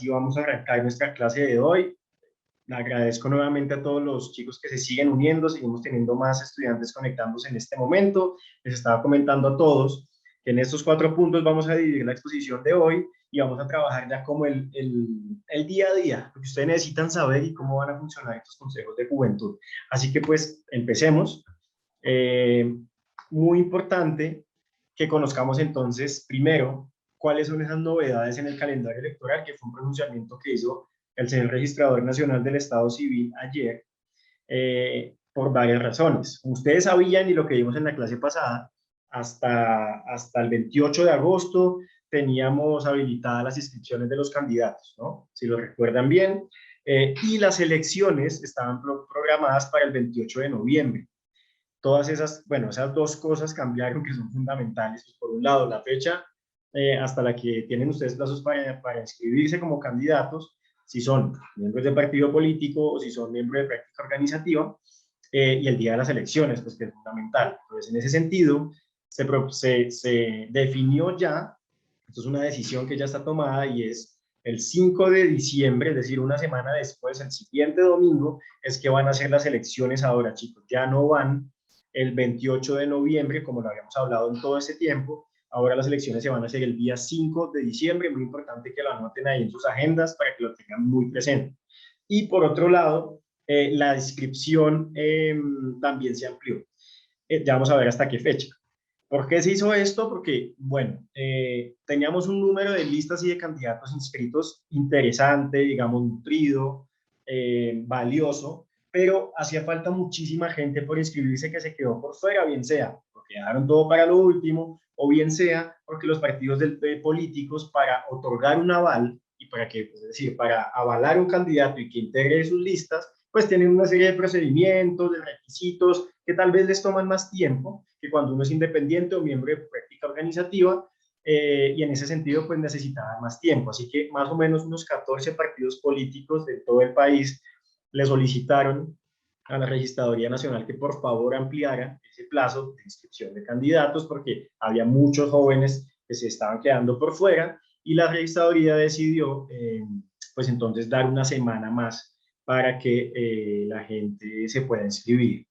así vamos a arrancar nuestra clase de hoy. Agradezco nuevamente a todos los chicos que se siguen uniendo, seguimos teniendo más estudiantes conectándose en este momento. Les estaba comentando a todos que en estos 4 puntos vamos a dividir la exposición de hoy y vamos a trabajar ya como el día a día, lo que ustedes necesitan saber y cómo van a funcionar estos consejos de juventud. Así que pues empecemos. Muy importante que conozcamos entonces primero cuáles son esas novedades en el calendario electoral, que fue un pronunciamiento que hizo el señor registrador nacional del Estado Civil ayer, por varias razones. Como ustedes sabían y lo que vimos en la clase pasada, hasta el 28 de agosto teníamos habilitadas las inscripciones de los candidatos, ¿no? Si lo recuerdan bien, y las elecciones estaban programadas para el 28 de noviembre. Todas esas, bueno, esas dos cosas cambiaron que son fundamentales. Pues por un lado, la fecha hasta la que tienen ustedes plazos para inscribirse como candidatos, si son miembros de partido político o si son miembros de práctica organizativa, y el día de las elecciones, pues que es fundamental. Entonces, en ese sentido, se definió ya, esto es una decisión que ya está tomada y es el 5 de diciembre, es decir, una semana después, el siguiente domingo, es que van a ser las elecciones ahora, chicos. Ya no van el 28 de noviembre, como lo habíamos hablado en todo ese tiempo. Ahora las elecciones se van a hacer el día 5 de diciembre, muy importante que lo anoten ahí en sus agendas para que lo tengan muy presente. Y por otro lado, la inscripción también se amplió. Ya vamos a ver hasta qué fecha. ¿Por qué se hizo esto? Porque, bueno, teníamos un número de listas y de candidatos inscritos interesante, digamos, nutrido, valioso, pero hacía falta muchísima gente por inscribirse que se quedó por fuera, bien sea porque dejaron todo para lo último, o bien sea porque los partidos políticos, para otorgar un aval y para que, es decir, para avalar un candidato y que integre sus listas, pues tienen una serie de procedimientos, de requisitos que tal vez les toman más tiempo que cuando uno es independiente o miembro de práctica organizativa, y en ese sentido pues necesitaban más tiempo. Así que más o menos unos 14 partidos políticos de todo el país le solicitaron a la Registraduría Nacional que por favor ampliara ese plazo de inscripción de candidatos porque había muchos jóvenes que se estaban quedando por fuera y la Registraduría decidió pues entonces dar una semana más para que la gente se pueda inscribir.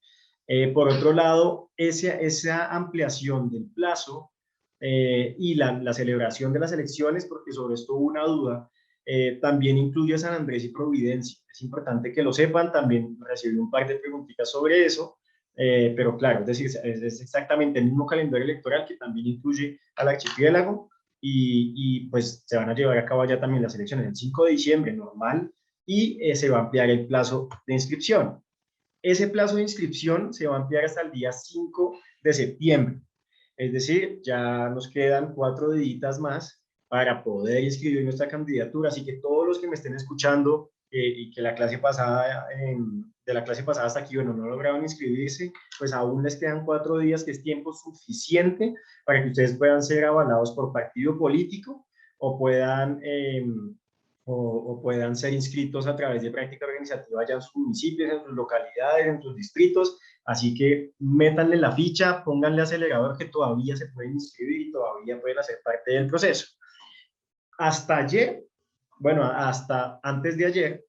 Por otro lado, esa ampliación del plazo y la celebración de las elecciones, porque sobre esto hubo una duda, también incluye a San Andrés y Providencia. Es importante que lo sepan, también recibí un par de preguntitas sobre eso, pero claro, es decir, es exactamente el mismo calendario electoral que también incluye al archipiélago y pues se van a llevar a cabo ya también las elecciones el 5 de diciembre, normal, y se va a ampliar el plazo de inscripción. Ese plazo de inscripción se va a ampliar hasta el día 5 de septiembre. Es decir, ya nos quedan 4 días más para poder inscribir nuestra candidatura. Así que todos los que me estén escuchando y que la clase pasada, de la clase pasada hasta aquí, bueno, no lograron inscribirse, pues aún les quedan 4 días, que es tiempo suficiente para que ustedes puedan ser avalados por partido político o puedan o puedan ser inscritos a través de práctica organizativa allá en sus municipios, en sus localidades, en sus distritos. Así que métanle la ficha, pónganle acelerador que todavía se pueden inscribir y todavía pueden hacer parte del proceso. Hasta ayer, bueno, hasta antes de ayer,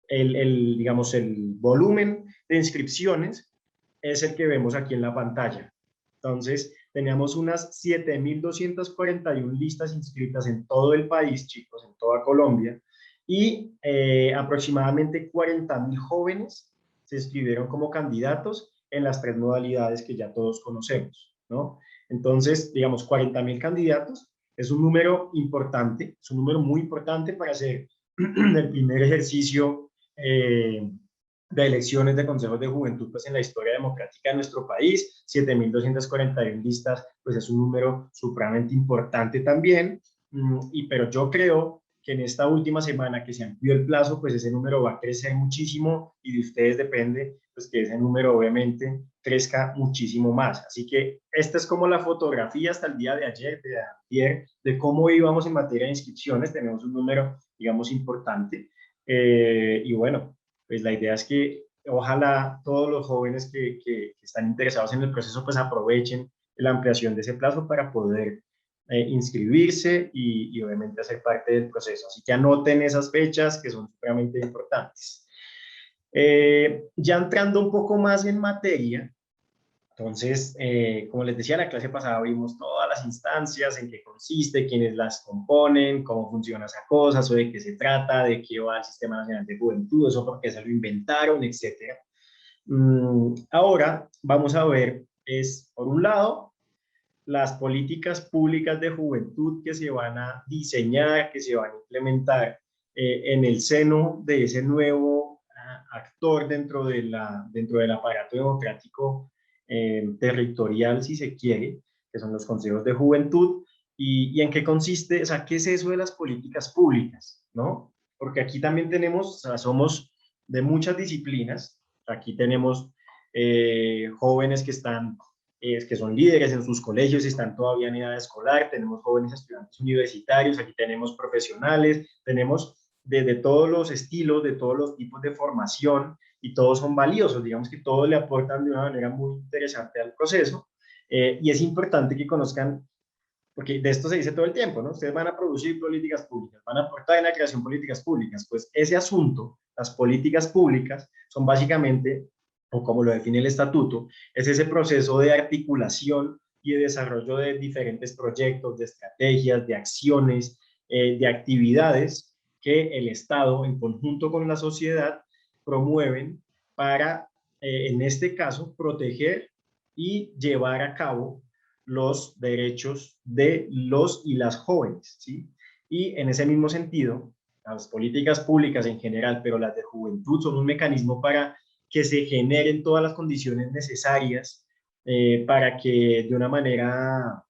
digamos, el volumen de inscripciones es el que vemos aquí en la pantalla. Entonces, teníamos unas 7.241 listas inscritas en todo el país, chicos, en toda Colombia, y aproximadamente 40.000 jóvenes se inscribieron como candidatos en las 3 modalidades que ya todos conocemos, ¿no? Entonces, digamos, 40.000 candidatos es un número importante, es un número muy importante para hacer el primer ejercicio de elecciones de consejos de juventud pues en la historia democrática de nuestro país. 7.241 listas pues es un número supremamente importante también, pero yo creo que en esta última semana que se amplió el plazo pues ese número va a crecer muchísimo y de ustedes depende pues que ese número obviamente crezca muchísimo más. Así que esta es como la fotografía hasta el día de ayer, de cómo íbamos en materia de inscripciones. Tenemos un número digamos importante, y bueno, pues la idea es que ojalá todos los jóvenes que están interesados en el proceso pues aprovechen la ampliación de ese plazo para poder inscribirse y obviamente hacer parte del proceso. Así que anoten esas fechas que son supremamente importantes. Ya entrando un poco más en materia, entonces, como les decía, la clase pasada vimos todas las instancias, en qué consiste, quiénes las componen, cómo funciona esa cosa, eso de qué se trata, de qué va el Sistema Nacional de Juventud, eso por qué se lo inventaron, etcétera. Ahora vamos a ver, por un lado, las políticas públicas de juventud que se van a diseñar, que se van a implementar en el seno de ese nuevo actor dentro del aparato democrático territorial, si se quiere, que son los consejos de juventud, y en qué consiste, o sea, qué es eso de las políticas públicas, ¿no? Porque aquí también tenemos, o sea, somos de muchas disciplinas, aquí tenemos jóvenes que son líderes en sus colegios y están todavía en edad escolar, tenemos jóvenes estudiantes universitarios, aquí tenemos profesionales, tenemos de todos los estilos, de todos los tipos de formación, y todos son valiosos, digamos que todos le aportan de una manera muy interesante al proceso, y es importante que conozcan, porque de esto se dice todo el tiempo, ¿no? Ustedes van a producir políticas públicas, van a aportar en la creación de políticas públicas, pues ese asunto, las políticas públicas, son básicamente, o como lo define el estatuto, es ese proceso de articulación y de desarrollo de diferentes proyectos, de estrategias, de acciones, de actividades que el Estado, en conjunto con la sociedad, promueven para, en este caso, proteger y llevar a cabo los derechos de los y las jóvenes, ¿sí? Y en ese mismo sentido, las políticas públicas en general, pero las de juventud, son un mecanismo para que se generen todas las condiciones necesarias para que de una manera,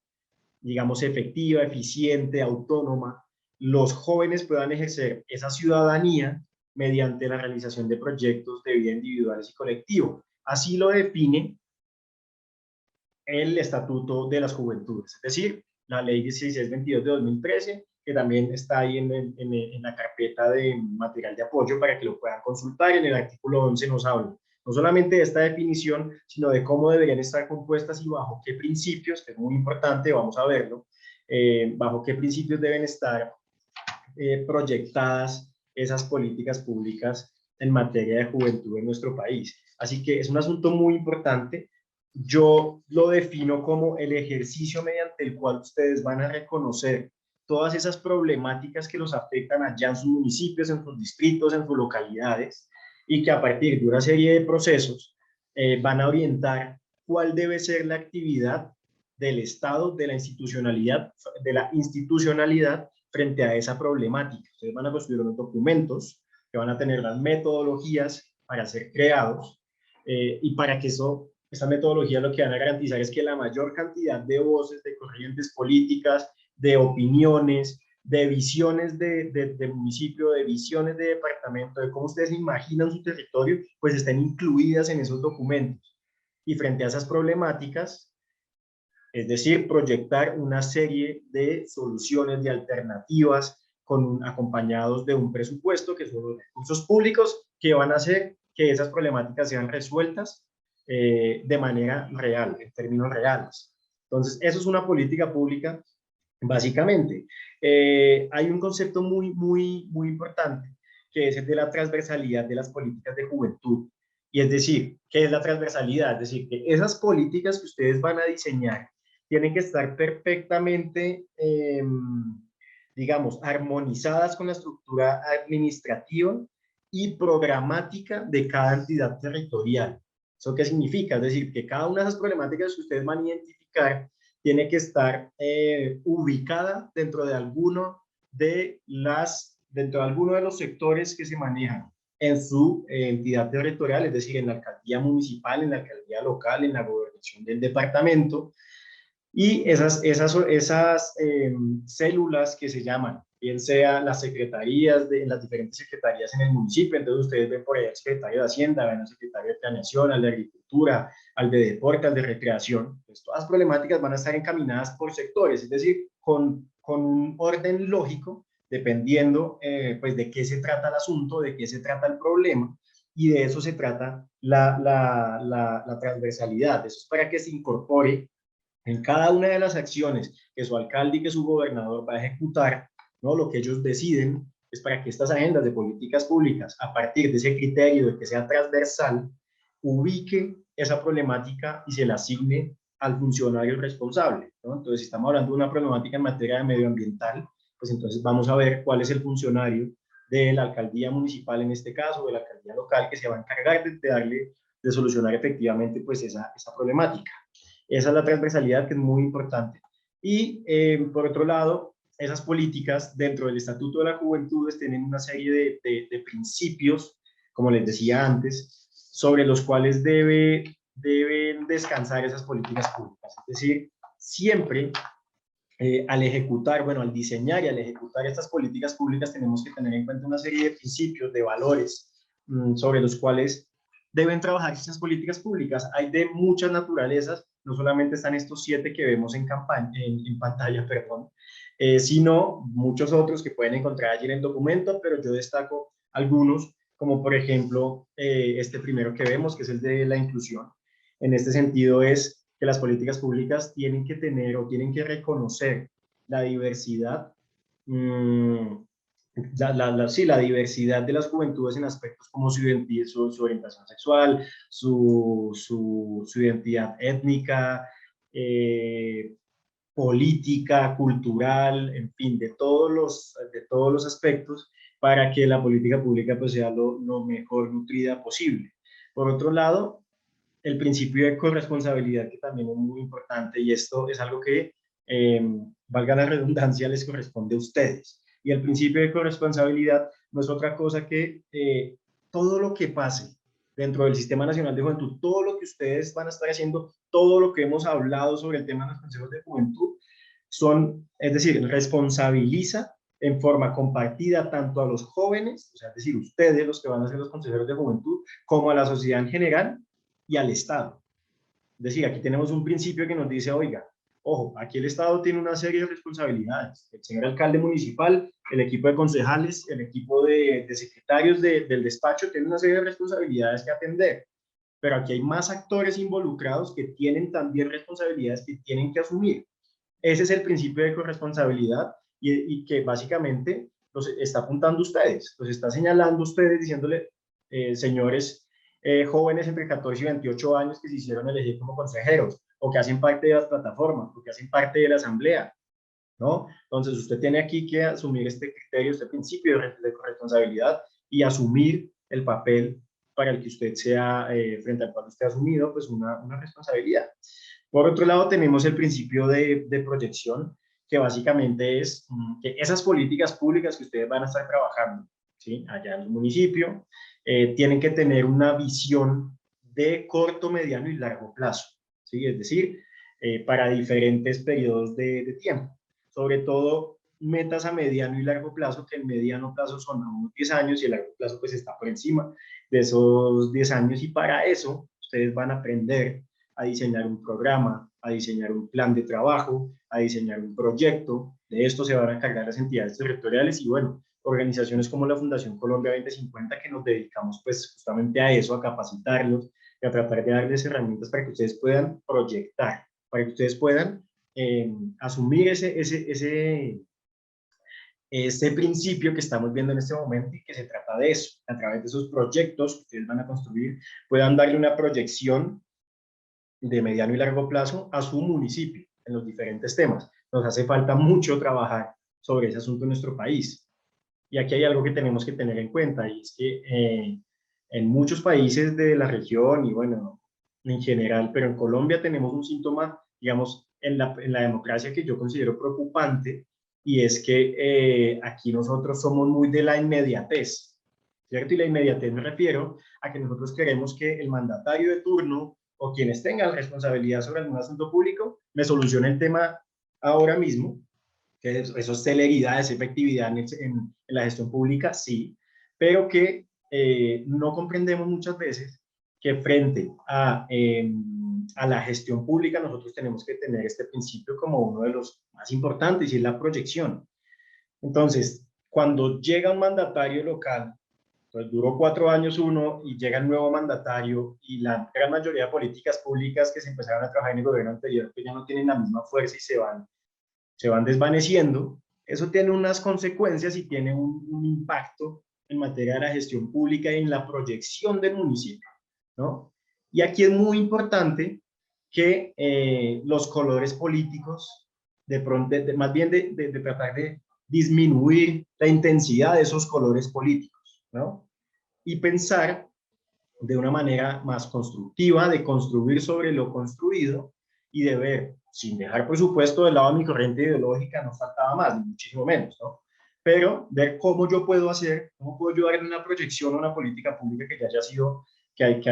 digamos, efectiva, eficiente, autónoma, los jóvenes puedan ejercer esa ciudadanía mediante la realización de proyectos de vida individuales y colectivos. Así lo define el Estatuto de las Juventudes, es decir, la Ley 1622 de 2013, que también está ahí en la carpeta de material de apoyo para que lo puedan consultar. En el artículo 11 nos habla no solamente de esta definición, sino de cómo deberían estar compuestas y bajo qué principios, que es muy importante, vamos a verlo, bajo qué principios deben estar proyectadas esas políticas públicas en materia de juventud en nuestro país. Así que es un asunto muy importante. Yo lo defino como el ejercicio mediante el cual ustedes van a reconocer todas esas problemáticas que los afectan allá en sus municipios, en sus distritos, en sus localidades, y que a partir de una serie de procesos van a orientar cuál debe ser la actividad del Estado, de la institucionalidad frente a esa problemática. Ustedes van a construir unos documentos que van a tener las metodologías para ser creados, y para que esa metodología lo que van a garantizar es que la mayor cantidad de voces, de corrientes políticas, de opiniones, de visiones de municipio, de visiones de departamento, de cómo ustedes imaginan su territorio, pues estén incluidas en esos documentos. Y frente a esas problemáticas, es decir, proyectar una serie de soluciones, de alternativas, acompañados de un presupuesto, que son los recursos públicos, que van a hacer que esas problemáticas sean resueltas de manera real, en términos reales. Entonces, eso es una política pública, básicamente. Hay un concepto muy importante, que es el de la transversalidad de las políticas de juventud. Y es decir, ¿qué es la transversalidad? Es decir, que esas políticas que ustedes van a diseñar tienen que estar perfectamente, digamos, armonizadas con la estructura administrativa y programática de cada entidad territorial. ¿Eso qué significa? Es decir, que cada una de esas problemáticas que ustedes van a identificar tiene que estar ubicada dentro de alguno de los sectores que se manejan en su entidad territorial, es decir, en la alcaldía municipal, en la alcaldía local, en la gobernación del departamento, y esas células que se llaman, bien sea las secretarías, las diferentes secretarías en el municipio. Entonces ustedes ven por ahí al secretario de Hacienda, ven al secretario de Planeación, al de Agricultura, al de Deporte, al de Recreación. Pues todas las problemáticas van a estar encaminadas por sectores, es decir, con un orden lógico, dependiendo pues de qué se trata el asunto, de qué se trata el problema, y de eso se trata la transversalidad. Eso es para que se incorpore en cada una de las acciones que su alcalde y que su gobernador va a ejecutar, ¿no? Lo que ellos deciden es para que estas agendas de políticas públicas, a partir de ese criterio de que sea transversal, ubique esa problemática y se la asigne al funcionario responsable, ¿no? Entonces, si estamos hablando de una problemática en materia de medioambiental, pues entonces vamos a ver cuál es el funcionario de la alcaldía municipal en este caso, de la alcaldía local, que se va a encargar de solucionar efectivamente pues esa problemática. Esa es la transversalidad que es muy importante. Y por otro lado, esas políticas dentro del Estatuto de la Juventud tienen una serie de principios, como les decía antes, sobre los cuales deben descansar esas políticas públicas. Es decir, siempre al ejecutar, bueno, al diseñar y al ejecutar estas políticas públicas tenemos que tener en cuenta una serie de principios, de valores sobre los cuales deben trabajar estas políticas públicas. Hay de muchas naturalezas, no solamente están estos 7 que vemos en pantalla, perdón, sino muchos otros que pueden encontrar allí en el documento, pero yo destaco algunos, como por ejemplo este primero que vemos, que es el de la inclusión. En este sentido es que las políticas públicas tienen que tener o tienen que reconocer la diversidad, sí, la diversidad de las juventudes en aspectos como su identidad, su orientación sexual, su identidad étnica, política, cultural, en fin, de todos los aspectos para que la política pública pues, sea lo mejor nutrida posible. Por otro lado, el principio de corresponsabilidad, que también es muy importante, y esto es algo que, valga la redundancia, les corresponde a ustedes. Y el principio de corresponsabilidad no es otra cosa que todo lo que pase dentro del Sistema Nacional de Juventud, todo lo que ustedes van a estar haciendo, todo lo que hemos hablado sobre el tema de los consejos de juventud, es decir, responsabiliza en forma compartida tanto a los jóvenes, o sea, es decir, ustedes los que van a ser los consejeros de juventud, como a la sociedad en general, y al Estado. Es decir, aquí tenemos un principio que nos dice, oiga, ojo, aquí el Estado tiene una serie de responsabilidades. El señor alcalde municipal, el equipo de concejales, el equipo de secretarios del despacho tiene una serie de responsabilidades que atender. Pero aquí hay más actores involucrados que tienen también responsabilidades que tienen que asumir. Ese es el principio de corresponsabilidad y que básicamente los está apuntando a ustedes, los está señalando a ustedes, diciéndole, señores jóvenes entre 14 y 28 años que se hicieron elegir como consejeros o que hacen parte de las plataformas o que hacen parte de la asamblea, ¿no? Entonces usted tiene aquí que asumir este criterio, este principio de corresponsabilidad y asumir el papel para el que usted sea, frente al cual usted ha asumido, pues una responsabilidad. Por otro lado, tenemos el principio de proyección, que básicamente es que esas políticas públicas que ustedes van a estar trabajando, ¿sí? Allá en el municipio, tienen que tener una visión de corto, mediano y largo plazo, ¿sí? Es decir, para diferentes periodos de tiempo. Sobre todo, metas a mediano y largo plazo, que el mediano plazo son unos 10 años y el largo plazo pues está por encima de esos 10 años, y para eso ustedes van a aprender a diseñar un programa, a diseñar un plan de trabajo, a diseñar un proyecto. De esto se van a encargar las entidades territoriales y, bueno, organizaciones como la Fundación Colombia 2050, que nos dedicamos pues justamente a eso, a capacitarlos y a tratar de darles herramientas para que ustedes puedan proyectar, para que ustedes puedan asumir ese principio que estamos viendo en este momento y que se trata de eso, a través de esos proyectos que ustedes van a construir, puedan darle una proyección de mediano y largo plazo a su municipio en los diferentes temas. Nos hace falta mucho trabajar sobre ese asunto en nuestro país. Y aquí hay algo que tenemos que tener en cuenta, y es que en muchos países de la región, y bueno, en general, pero en Colombia tenemos un síntoma, digamos, en la democracia que yo considero preocupante, y es que aquí nosotros somos muy de la inmediatez, ¿cierto? Y la inmediatez me refiero a que nosotros queremos que el mandatario de turno o quienes tengan responsabilidad sobre algún asunto público me solucione el tema ahora mismo, que eso es celeridad, es efectividad en la gestión pública, sí, pero que no comprendemos muchas veces que frente a la gestión pública nosotros tenemos que tener este principio como uno de los más importantes, y es la proyección. Entonces, cuando llega un mandatario local Entonces duró 4 años uno y llega el nuevo mandatario y la gran mayoría de políticas públicas que se empezaron a trabajar en el gobierno anterior que ya no tienen la misma fuerza y se van desvaneciendo. Eso tiene unas consecuencias y tiene un impacto en materia de la gestión pública y en la proyección del municipio, ¿no? Y aquí es muy importante que los colores políticos, de pronto, más bien de tratar de disminuir la intensidad de esos colores políticos, ¿no? Y pensar de una manera más constructiva, de construir sobre lo construido y de ver, sin dejar por supuesto de lado mi corriente ideológica, no faltaba más, ni muchísimo menos, ¿no? Pero ver cómo yo puedo hacer, cómo puedo ayudar en una proyección o una política pública que ya haya sido, que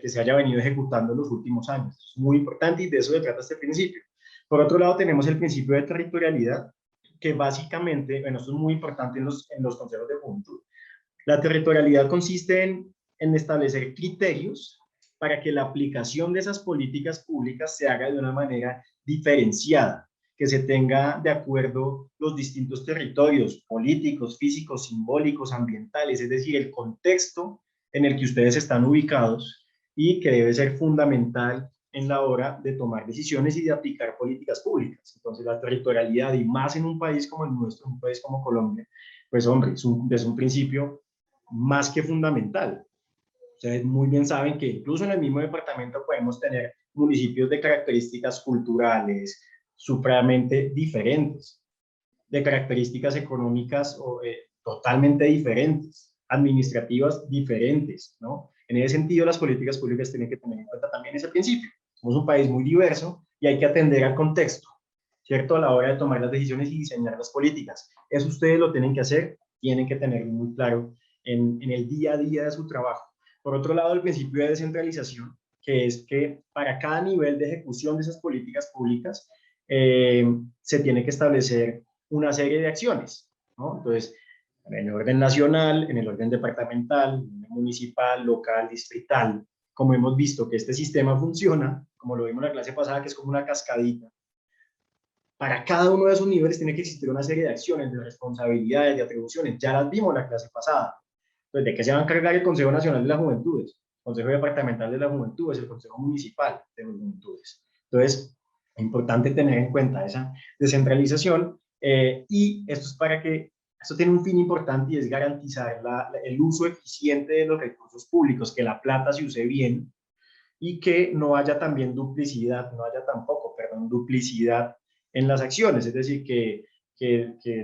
se haya venido ejecutando en los últimos años. Es muy importante y de eso se trata este principio. Por otro lado, tenemos el principio de territorialidad, que básicamente, bueno, esto es muy importante en los consejos de juventud. La territorialidad consiste en establecer criterios para que la aplicación de esas políticas públicas se haga de una manera diferenciada, que se tenga de acuerdo los distintos territorios políticos, físicos, simbólicos, ambientales, es decir, el contexto en el que ustedes están ubicados y que debe ser fundamental en la hora de tomar decisiones y de aplicar políticas públicas. Entonces, la territorialidad, y más en un país como el nuestro, un país como Colombia, pues hombre, es un principio más que fundamental. Ustedes muy bien saben que incluso en el mismo departamento podemos tener municipios de características culturales supremamente diferentes, de características económicas totalmente diferentes, administrativas diferentes, ¿no? En ese sentido, las políticas públicas tienen que tener en cuenta también ese principio. Somos un país muy diverso y hay que atender al contexto, ¿cierto? A la hora de tomar las decisiones y diseñar las políticas. Eso ustedes lo tienen que hacer, tienen que tenerlo muy claro en el día a día de su trabajo. Por otro lado, el principio de descentralización, que es que para cada nivel de ejecución de esas políticas públicas se tiene que establecer una serie de acciones, ¿no? Entonces, en el orden nacional, en el orden departamental, en el municipal, local, distrital, como hemos visto que este sistema funciona, como lo vimos en la clase pasada, que es como una cascadita, para cada uno de esos niveles tiene que existir una serie de acciones, de responsabilidades, de atribuciones. Ya las vimos en la clase pasada. Entonces, ¿de qué se va a encargar el Consejo Nacional de las Juventudes? El Consejo Departamental de las Juventudes, el Consejo Municipal de las Juventudes. Entonces, es importante tener en cuenta esa descentralización y esto es para que, esto tiene un fin importante y es garantizar el uso eficiente de los recursos públicos, que la plata se use bien y que no haya también duplicidad, no haya tampoco, perdón, duplicidad en las acciones, es decir, que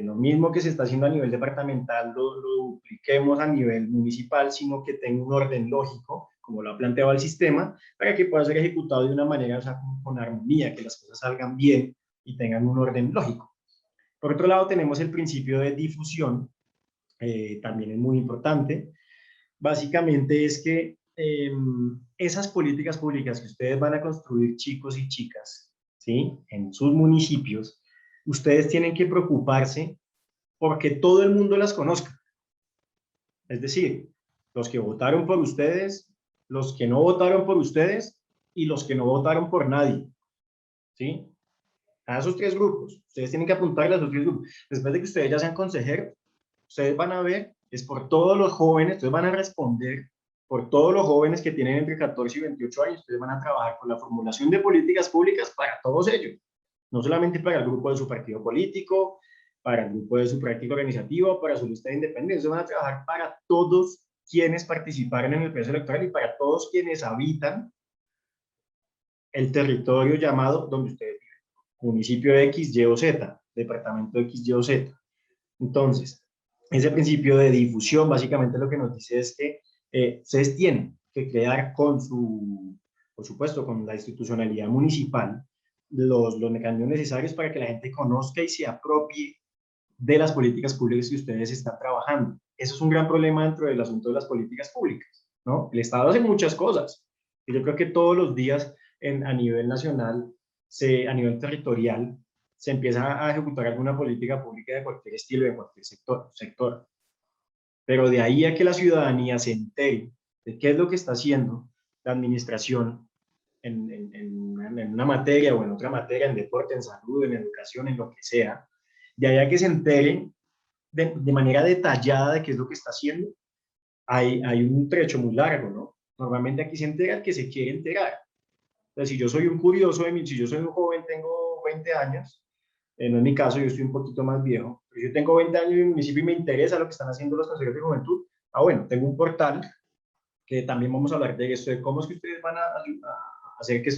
lo mismo que se está haciendo a nivel departamental lo dupliquemos a nivel municipal, sino que tenga un orden lógico, como lo ha planteado el sistema, para que pueda ser ejecutado de una manera, o sea, con armonía, que las cosas salgan bien y tengan un orden lógico. Por otro lado, tenemos el principio de difusión, también es muy importante. Básicamente es que esas políticas públicas que ustedes van a construir, chicos y chicas, ¿sí? En sus municipios, ustedes tienen que preocuparse porque todo el mundo las conozca. Es decir, los que votaron por ustedes, los que no votaron por ustedes y los que no votaron por nadie, ¿sí? A esos tres grupos. Ustedes tienen que apuntarle a esos tres grupos. Después de que ustedes ya sean consejeros, ustedes van a ver, es por todos los jóvenes, ustedes van a responder por todos los jóvenes que tienen entre 14 y 28 años, ustedes van a trabajar con la formulación de políticas públicas para todos ellos, no solamente para el grupo de su partido político, para el grupo de su práctica organizativa, para su lista de independencia, ustedes van a trabajar para todos quienes participaron en el proceso electoral y para todos quienes habitan el territorio llamado donde ustedes viven, municipio X, Y o Z, departamento X, Y o Z. Entonces, ese principio de difusión básicamente lo que nos dice es que ustedes tienen que crear con su, por supuesto, con la institucionalidad municipal, los mecanismos necesarios para que la gente conozca y se apropie de las políticas públicas que ustedes están trabajando. Eso es un gran problema dentro del asunto de las políticas públicas, ¿no? El Estado hace muchas cosas. Y yo creo que todos los días a nivel nacional, a nivel territorial, se empieza a ejecutar alguna política pública de cualquier estilo, de cualquier sector. Pero de ahí a que la ciudadanía se entere de qué es lo que está haciendo la administración en una materia o en otra materia, en deporte, en salud, en educación, en lo que sea, de ahí a que se enteren de manera detallada de qué es lo que está haciendo, hay un trecho muy largo, ¿no? Normalmente aquí se entera el que se quiere enterar. Entonces, si yo soy un curioso, si yo soy un joven, tengo 20 años, no es mi caso, yo estoy un poquito más viejo, pero yo tengo 20 años en mi municipio y me interesa lo que están haciendo los consejos de juventud. Bueno, tengo un portal que también vamos a hablar de esto, de cómo es que ustedes van a hacer que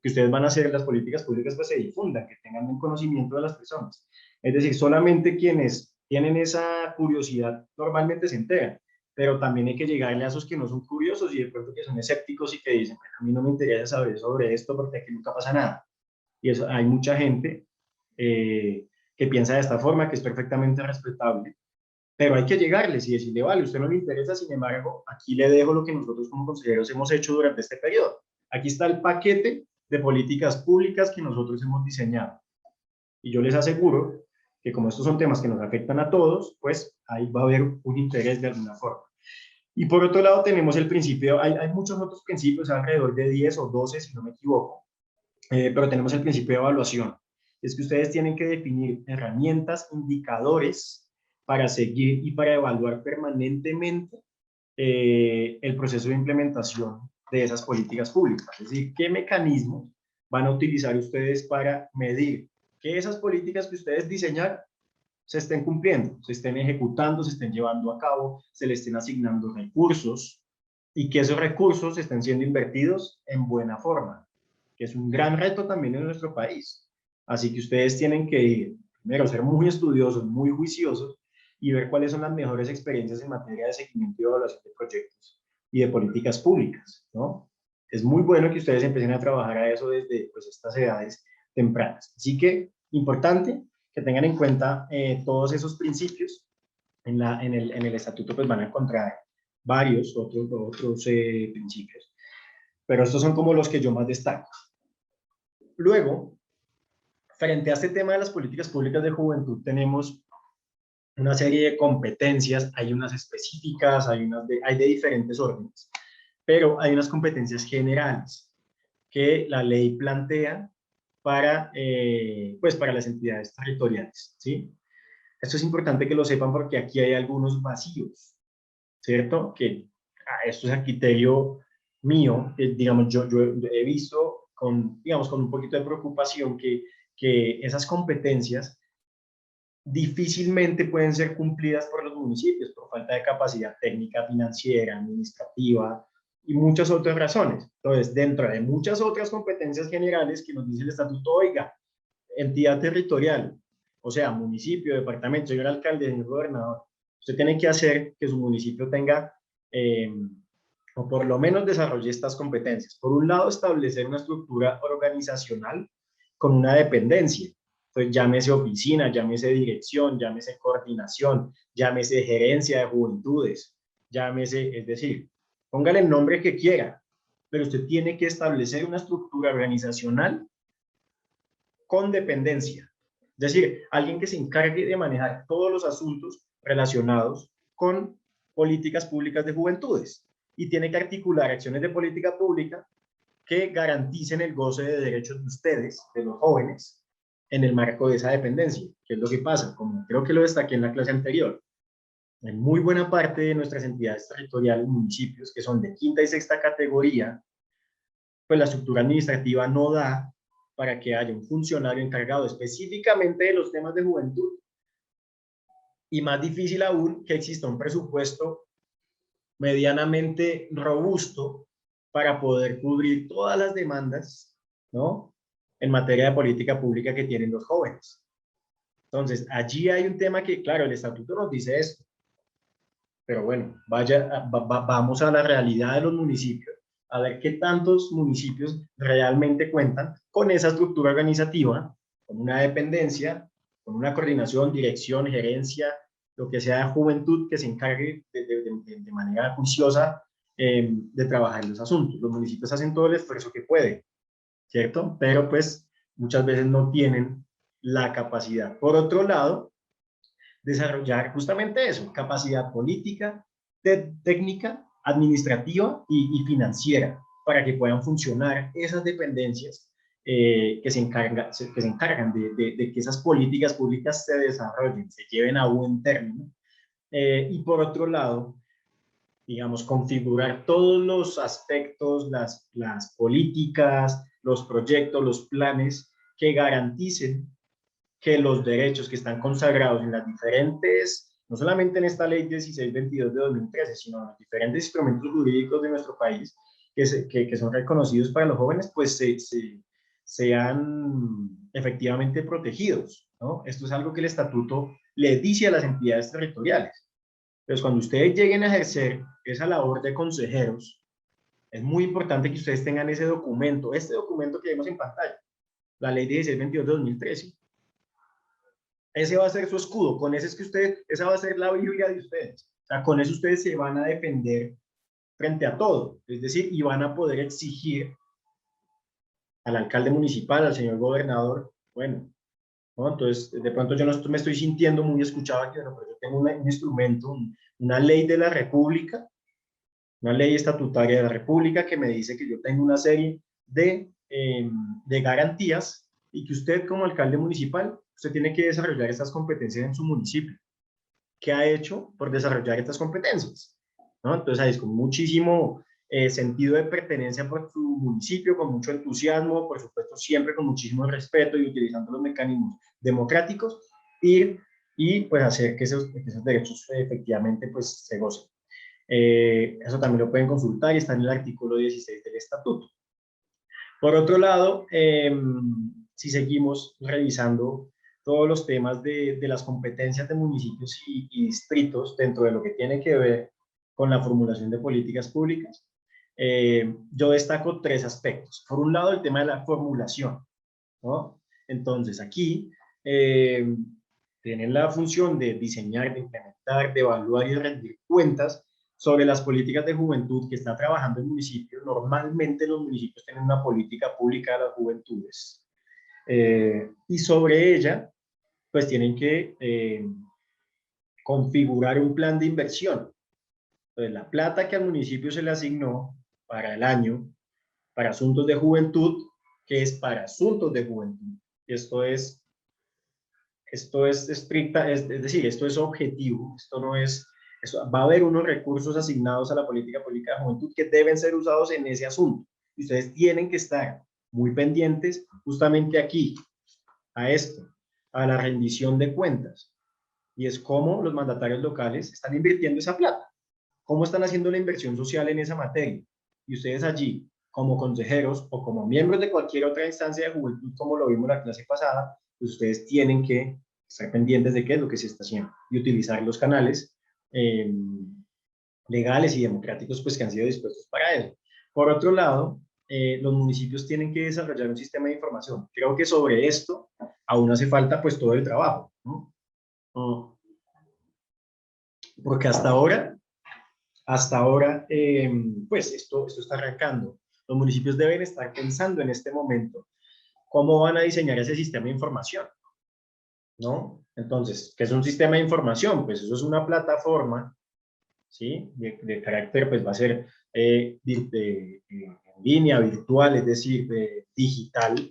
ustedes van a hacer las políticas públicas pues se difundan, que tengan un conocimiento de las personas. Es decir, solamente quienes tienen esa curiosidad normalmente se enteran, pero también hay que llegarle a esos que no son curiosos y de pronto que son escépticos y que dicen, a mí no me interesa saber sobre esto porque aquí nunca pasa nada. Y eso, hay mucha gente que piensa de esta forma, que es perfectamente respetable, pero hay que llegarles y decirle, vale, usted no le interesa, sin embargo, aquí le dejo lo que nosotros como consejeros hemos hecho durante este periodo. Aquí está el paquete de políticas públicas que nosotros hemos diseñado. Y yo les aseguro que como estos son temas que nos afectan a todos, pues ahí va a haber un interés de alguna forma. Y por otro lado tenemos el principio, hay muchos otros principios, alrededor de 10 o 12 si no me equivoco, pero tenemos el principio de evaluación. Es que ustedes tienen que definir herramientas, indicadores para seguir y para evaluar permanentemente el proceso de implementación de esas políticas públicas. Es decir, qué mecanismos van a utilizar ustedes para medir que esas políticas que ustedes diseñaron se estén cumpliendo, se estén ejecutando, se estén llevando a cabo, se le estén asignando recursos y que esos recursos estén siendo invertidos en buena forma, que es un gran reto también en nuestro país. Así que ustedes tienen que ir, primero, ser muy estudiosos, muy juiciosos y ver cuáles son las mejores experiencias en materia de seguimiento y evaluación de proyectos y de políticas públicas, ¿no? Es muy bueno que ustedes empiecen a trabajar a eso desde pues, estas edades tempranas. Así que, importante que tengan en cuenta todos esos principios. En el estatuto pues van a encontrar varios otros principios, pero estos son como los que yo más destaco. Luego, frente a este tema de las políticas públicas de juventud, tenemos una serie de competencias, hay unas específicas, hay de diferentes órdenes, pero hay unas competencias generales que la ley plantea pues para las entidades territoriales, ¿sí? Esto es importante que lo sepan porque aquí hay algunos vacíos, ¿cierto? Que esto es a criterio mío, digamos, yo he visto digamos, con un poquito de preocupación que esas competencias difícilmente pueden ser cumplidas por los municipios por falta de capacidad técnica, financiera, administrativa y muchas otras razones. Entonces, dentro de muchas otras competencias generales que nos dice el estatuto, oiga, entidad territorial, o sea, municipio, departamento, señor alcalde, señor gobernador, usted tiene que hacer que su municipio tenga, o por lo menos desarrolle estas competencias. Por un lado, establecer una estructura organizacional con una dependencia. Entonces, llámese oficina, llámese dirección, llámese coordinación, llámese gerencia de juventudes, llámese, es decir, póngale el nombre que quiera, pero usted tiene que establecer una estructura organizacional con dependencia. Es decir, alguien que se encargue de manejar todos los asuntos relacionados con políticas públicas de juventudes y tiene que articular acciones de política pública que garanticen el goce de derechos de ustedes, de los jóvenes, en el marco de esa dependencia. ¿Qué es lo que pasa? Como creo que lo destaqué en la clase anterior, en muy buena parte de nuestras entidades territoriales, municipios, que son de quinta y sexta categoría, pues la estructura administrativa no da para que haya un funcionario encargado específicamente de los temas de juventud. Y más difícil aún que exista un presupuesto medianamente robusto para poder cubrir todas las demandas, ¿no? En materia de política pública que tienen los jóvenes. Entonces, allí hay un tema que, claro, el estatuto nos dice esto, pero bueno, vamos a la realidad de los municipios, a ver qué tantos municipios realmente cuentan con esa estructura organizativa, con una dependencia, con una coordinación, dirección, gerencia, lo que sea de juventud que se encargue de manera juiciosa de trabajar en los asuntos. Los municipios hacen todo el esfuerzo que pueden, ¿cierto? Pero pues muchas veces no tienen la capacidad. Por otro lado, desarrollar justamente eso, capacidad política, técnica, administrativa y financiera, para que puedan funcionar esas dependencias que se encargan de que esas políticas públicas se desarrollen, se lleven a buen término. Y por otro lado, digamos, configurar todos los aspectos, las políticas, los proyectos, los planes que garanticen que los derechos que están consagrados en las diferentes, no solamente en esta ley 1622 de 2013, sino en los diferentes instrumentos jurídicos de nuestro país, que son reconocidos para los jóvenes, pues sean efectivamente protegidos, ¿no? Esto es algo que el estatuto le dice a las entidades territoriales. Entonces, cuando ustedes lleguen a ejercer esa labor de consejeros, es muy importante que ustedes tengan ese documento, este documento que vemos en pantalla, la ley 1622 de 2013. Ese va a ser su escudo, con ese es que ustedes, esa va a ser la Biblia de ustedes. O sea, con eso ustedes se van a defender frente a todo, es decir, y van a poder exigir al alcalde municipal, al señor gobernador, bueno, ¿no? Entonces, de pronto yo no me estoy sintiendo muy escuchado aquí, bueno, pero yo tengo un instrumento, una ley de la República, una ley estatutaria de la República que me dice que yo tengo una serie de garantías y que usted como alcalde municipal, usted tiene que desarrollar estas competencias en su municipio. ¿Qué ha hecho por desarrollar estas competencias? ¿No? Entonces hay con muchísimo sentido de pertenencia por su municipio, con mucho entusiasmo, por supuesto siempre con muchísimo respeto y utilizando los mecanismos democráticos, ir y pues hacer que esos derechos efectivamente pues se gocen. Eso también lo pueden consultar y está en el artículo 16 del estatuto. Por otro lado, si seguimos revisando todos los temas de las competencias de municipios y distritos dentro de lo que tiene que ver con la formulación de políticas públicas, yo destaco tres aspectos. Por un lado, el tema de la formulación, ¿no? Entonces, aquí tienen la función de diseñar, de implementar, de evaluar y de rendir cuentas sobre las políticas de juventud que está trabajando el municipio. Normalmente los municipios tienen una política pública de las juventudes y sobre ella pues tienen que configurar un plan de inversión. Entonces la plata que al municipio se le asignó para el año, para asuntos de juventud, que es para asuntos de juventud. Esto es estricta, es decir, esto es objetivo, esto no es, va a haber unos recursos asignados a la política pública de juventud que deben ser usados en ese asunto. Y ustedes tienen que estar muy pendientes justamente aquí, a esto, a la rendición de cuentas. Y es cómo los mandatarios locales están invirtiendo esa plata, cómo están haciendo la inversión social en esa materia. Y ustedes allí, como consejeros o como miembros de cualquier otra instancia de juventud, como lo vimos en la clase pasada, pues ustedes tienen que estar pendientes de qué es lo que se está haciendo y utilizar los canales legales y democráticos pues, que han sido dispuestos para eso. Por otro lado, los municipios tienen que desarrollar un sistema de información. Creo que sobre esto aún hace falta pues todo el trabajo, ¿no? Porque hasta ahora, pues esto está arrancando. Los municipios deben estar pensando en este momento cómo van a diseñar ese sistema de información, ¿no? Entonces, ¿qué es un sistema de información? Pues eso es una plataforma, ¿sí? De carácter, pues va a ser en línea, virtual, es decir, digital,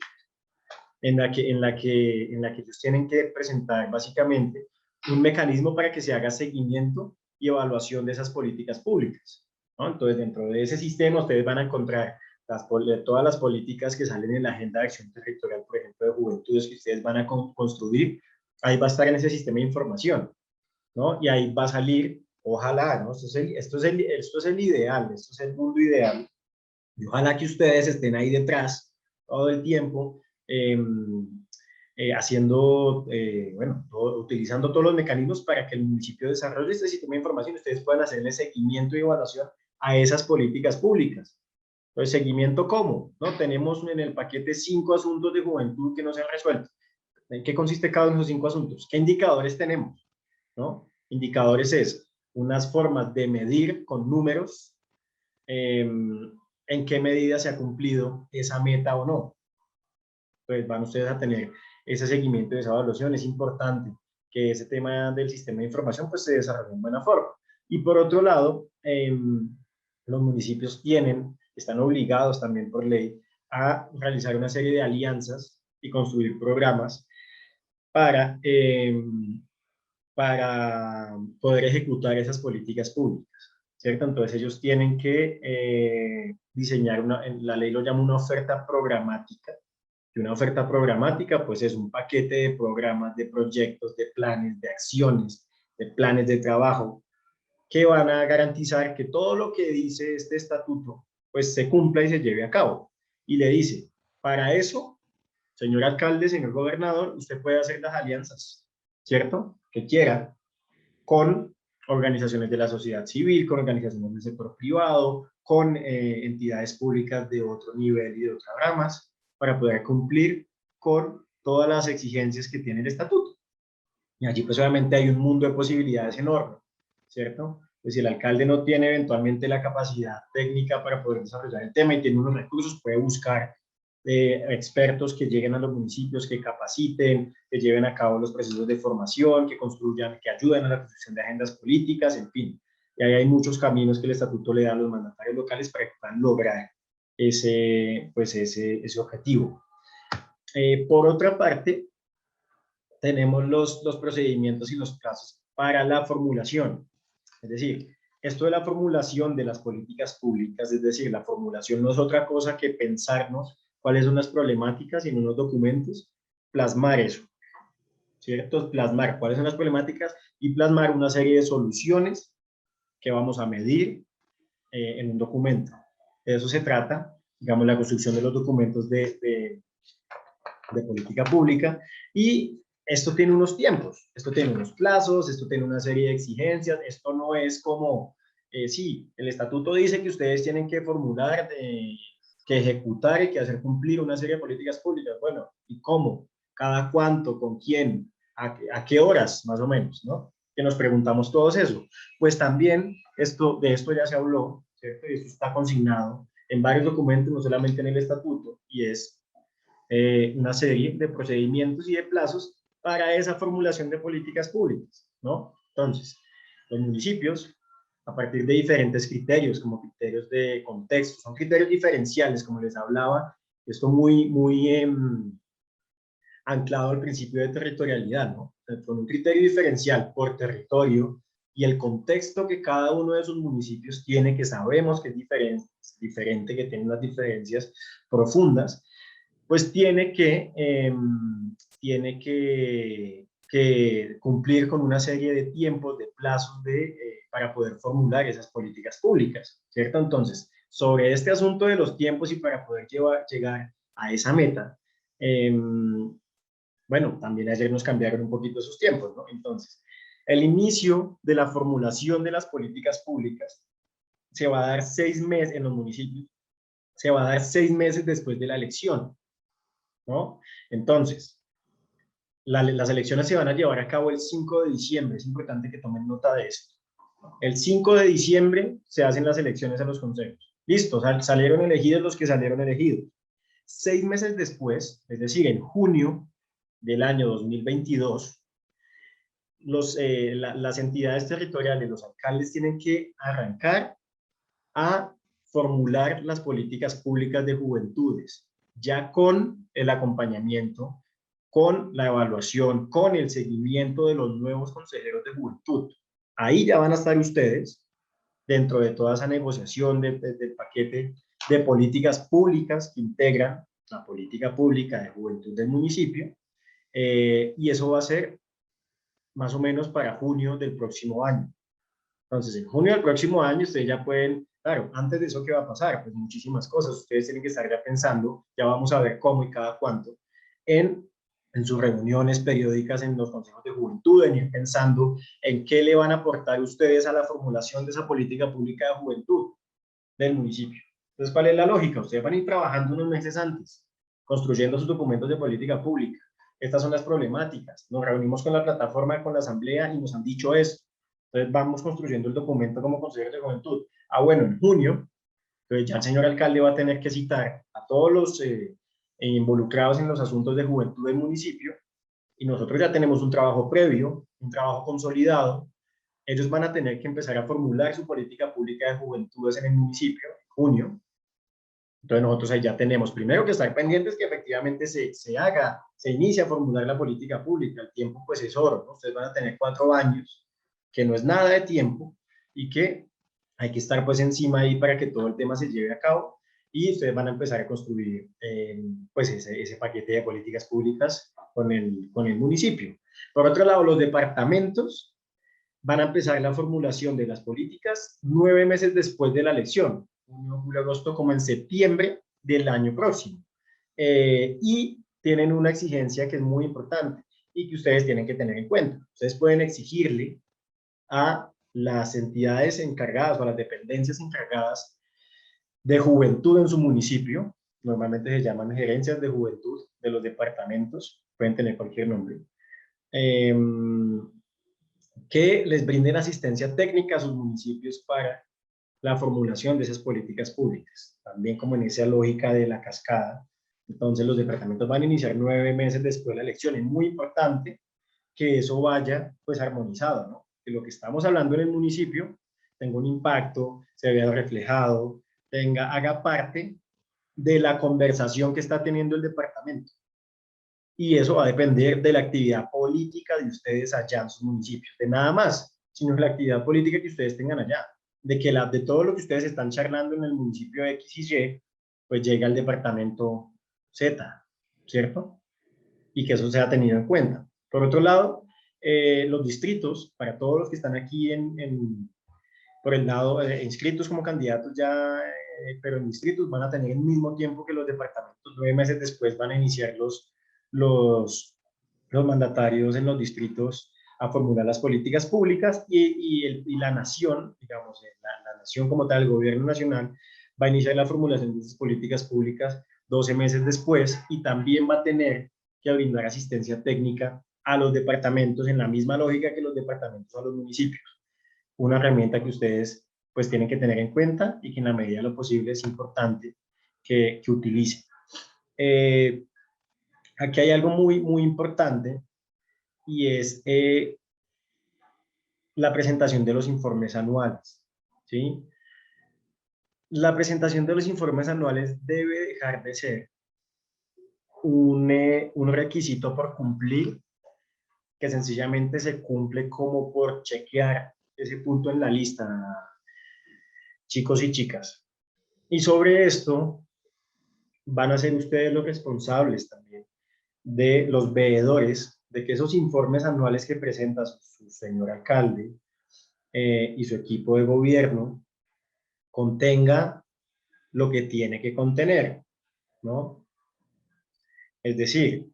en la que ellos tienen que presentar básicamente un mecanismo para que se haga seguimiento y evaluación de esas políticas públicas, ¿no? Entonces, dentro de ese sistema ustedes van a encontrar todas las políticas que salen en la Agenda de Acción Territorial, por ejemplo, de juventudes que ustedes van a construir, ahí va a estar en ese sistema de información, ¿no? Y ahí va a salir, ojalá, ¿no? Esto es el ideal, esto es el mundo ideal, y ojalá que ustedes estén ahí detrás todo el tiempo, haciendo, bueno, utilizando todos los mecanismos para que el municipio desarrolle este sistema de información y ustedes puedan hacerle seguimiento y evaluación a esas políticas públicas. Entonces, ¿seguimiento cómo? ¿No? Tenemos en el paquete 5 asuntos de juventud que no se han resuelto. ¿En qué consiste cada uno de esos 5 asuntos? ¿Qué indicadores tenemos? ¿No? Indicadores es unas formas de medir con números en qué medida se ha cumplido esa meta o no. Pues van ustedes a tener ese seguimiento de esa evaluación. Es importante que ese tema del sistema de información pues, se desarrolle en buena forma. Y por otro lado, los municipios están obligados también por ley a realizar una serie de alianzas y construir programas para poder ejecutar esas políticas públicas, ¿cierto? Entonces ellos tienen que diseñar la ley lo llama una oferta programática, y una oferta programática pues es un paquete de programas, de proyectos, de planes, de acciones, de planes de trabajo, que van a garantizar que todo lo que dice este estatuto pues se cumpla y se lleve a cabo. Y le dice, para eso, señor alcalde, señor gobernador, usted puede hacer las alianzas, ¿cierto? Que quiera, con organizaciones de la sociedad civil, con organizaciones del sector privado, con entidades públicas de otro nivel y de otras ramas, para poder cumplir con todas las exigencias que tiene el estatuto. Y allí pues obviamente hay un mundo de posibilidades enorme, ¿cierto? Pues si el alcalde no tiene eventualmente la capacidad técnica para poder desarrollar el tema y tiene unos recursos, puede buscar expertos que lleguen a los municipios, que capaciten, que lleven a cabo los procesos de formación, que construyan, que ayuden a la construcción de agendas políticas, en fin. Y ahí hay muchos caminos que el estatuto le da a los mandatarios locales para que puedan lograr ese objetivo. Por otra parte, tenemos los procedimientos y los plazos para la formulación. Es decir, esto de la formulación de las políticas públicas, es decir, la formulación no es otra cosa que pensarnos cuáles son las problemáticas en unos documentos, plasmar eso, ¿cierto? Plasmar cuáles son las problemáticas y plasmar una serie de soluciones que vamos a medir en un documento. De eso se trata, digamos, la construcción de los documentos de política pública, y esto tiene unos tiempos, esto tiene unos plazos, esto tiene una serie de exigencias, esto no es como, sí, el estatuto dice que ustedes tienen que formular, que ejecutar y que hacer cumplir una serie de políticas públicas. Bueno, ¿y cómo? ¿Cada cuánto? ¿Con quién? ¿A qué horas? Más o menos, ¿no? Que nos preguntamos todos eso. Pues también de esto ya se habló, ¿cierto? Y esto está consignado en varios documentos, no solamente en el estatuto, y es una serie de procedimientos y de plazos para esa formulación de políticas públicas, ¿no? Entonces, los municipios, a partir de diferentes criterios, como criterios de contexto, son criterios diferenciales, como les hablaba, esto muy anclado al principio de territorialidad, ¿no? Con un criterio diferencial por territorio y el contexto que cada uno de esos municipios tiene, que sabemos que es diferente, que tiene unas diferencias profundas, pues tiene que cumplir con una serie de tiempos, de plazos para poder formular esas políticas públicas, ¿cierto? Entonces, sobre este asunto de los tiempos y para poder llegar a esa meta, bueno, también ayer nos cambiaron un poquito esos tiempos, ¿no? Entonces, el inicio de la formulación de las políticas públicas se va a dar 6 meses en los municipios, se va a dar 6 meses después de la elección, ¿no? Entonces, las elecciones se van a llevar a cabo el 5 de diciembre, es importante que tomen nota de esto. El 5 de diciembre se hacen las elecciones a los consejos. Listo, salieron elegidos los que salieron elegidos. 6 meses después, es decir, en junio del año 2022, las entidades territoriales, los alcaldes tienen que arrancar a formular las políticas públicas de juventudes, ya con el acompañamiento, con la evaluación, con el seguimiento de los nuevos consejeros de juventud. Ahí ya van a estar ustedes dentro de toda esa negociación del paquete de políticas públicas que integran la política pública de juventud del municipio, y eso va a ser más o menos para junio del próximo año. Entonces, en junio del próximo año ustedes ya pueden, claro, antes de eso, ¿qué va a pasar? Pues muchísimas cosas. Ustedes tienen que estar ya pensando, ya vamos a ver cómo y cada cuánto, en sus reuniones periódicas en los consejos de juventud, en ir pensando en qué le van a aportar ustedes a la formulación de esa política pública de juventud del municipio. Entonces, ¿cuál es la lógica? Ustedes van a ir trabajando unos meses antes, construyendo sus documentos de política pública. Estas son las problemáticas. Nos reunimos con la plataforma, con la asamblea y nos han dicho eso. Entonces vamos construyendo el documento como consejeros de juventud. Bueno, en junio, entonces ya el señor alcalde va a tener que citar a todos los involucrados en los asuntos de juventud del municipio, y nosotros ya tenemos un trabajo previo, un trabajo consolidado. Ellos van a tener que empezar a formular su política pública de juventudes en el municipio en junio. Entonces nosotros ahí ya tenemos primero que estar pendientes que efectivamente se inicia a formular la política pública. El tiempo pues es oro, ¿no? Ustedes van a tener 4 años, que no es nada de tiempo y que hay que estar pues encima ahí para que todo el tema se lleve a cabo y ustedes van a empezar a construir pues ese paquete de políticas públicas con el municipio. Por otro lado, los departamentos van a empezar la formulación de las políticas 9 meses después de la elección, junio, julio, agosto, como en septiembre del año próximo. Y tienen una exigencia que es muy importante y que ustedes tienen que tener en cuenta. Ustedes pueden exigirle a las entidades encargadas o a las dependencias encargadas de juventud en su municipio, normalmente se llaman gerencias de juventud de los departamentos, pueden tener cualquier nombre, eh, que les brinden asistencia técnica a sus municipios para la formulación de esas políticas públicas. También como en esa lógica de la cascada, entonces los departamentos van a iniciar 9 meses después de la elección. Es muy importante que eso vaya pues armonizado, ¿no? Que lo que estamos hablando en el municipio tenga un impacto, se vea reflejado, haga parte de la conversación que está teniendo el departamento. Y eso va a depender de la actividad política de ustedes allá en sus municipios, de nada más, sino de la actividad política que ustedes tengan allá, de todo lo que ustedes están charlando en el municipio X y Y, pues llega al departamento Z, ¿cierto? Y que eso sea tenido en cuenta. Por otro lado, los distritos, para todos los que están aquí por el lado inscritos como candidatos ya, pero en distritos van a tener el mismo tiempo que los departamentos. 9 meses después van a iniciar los, los mandatarios en los distritos a formular las políticas públicas y la nación, digamos, la nación como tal, el gobierno nacional, va a iniciar la formulación de esas políticas públicas 12 meses después y también va a tener que brindar asistencia técnica a los departamentos en la misma lógica que los departamentos a los municipios. Una herramienta que ustedes pues tienen que tener en cuenta y que en la medida de lo posible es importante que utilicen. Aquí hay algo muy, muy importante y es la presentación de los informes anuales, ¿sí? La presentación de los informes anuales debe dejar de ser un requisito por cumplir, que sencillamente se cumple como por chequear ese punto en la lista, chicos y chicas. Y sobre esto van a ser ustedes los responsables también de los veedores de que esos informes anuales que presenta su señor alcalde y su equipo de gobierno contenga lo que tiene que contener, ¿no? Es decir,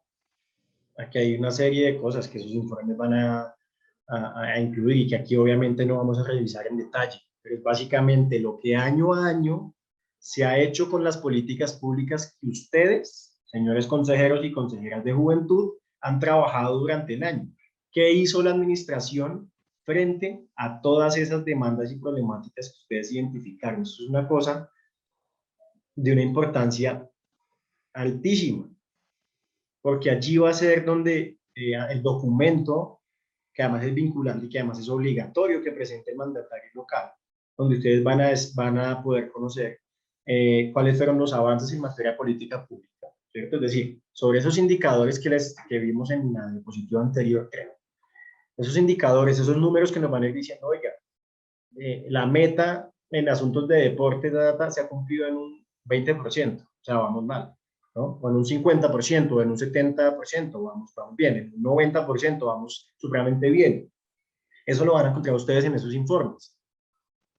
aquí hay una serie de cosas que esos informes van a incluir y que aquí obviamente no vamos a revisar en detalle, pero es básicamente lo que año a año se ha hecho con las políticas públicas que ustedes, señores consejeros y consejeras de juventud, han trabajado durante el año. ¿Qué hizo la administración frente a todas esas demandas y problemáticas que ustedes identificaron? Eso es una cosa de una importancia altísima, porque allí va a ser donde el documento, que además es vinculante y que además es obligatorio que presente el mandatario local, donde ustedes van a poder conocer cuáles fueron los avances en materia de política pública, ¿cierto? Es decir, sobre esos indicadores que vimos en la diapositiva anterior, creo. Esos indicadores, esos números que nos van a ir diciendo, oiga, la meta en asuntos de deporte data se ha cumplido en un 20%, o sea, vamos mal, ¿no? O en un 50%, o en un 70%, vamos bien, en un 90% vamos supremamente bien. Eso lo van a encontrar ustedes en esos informes.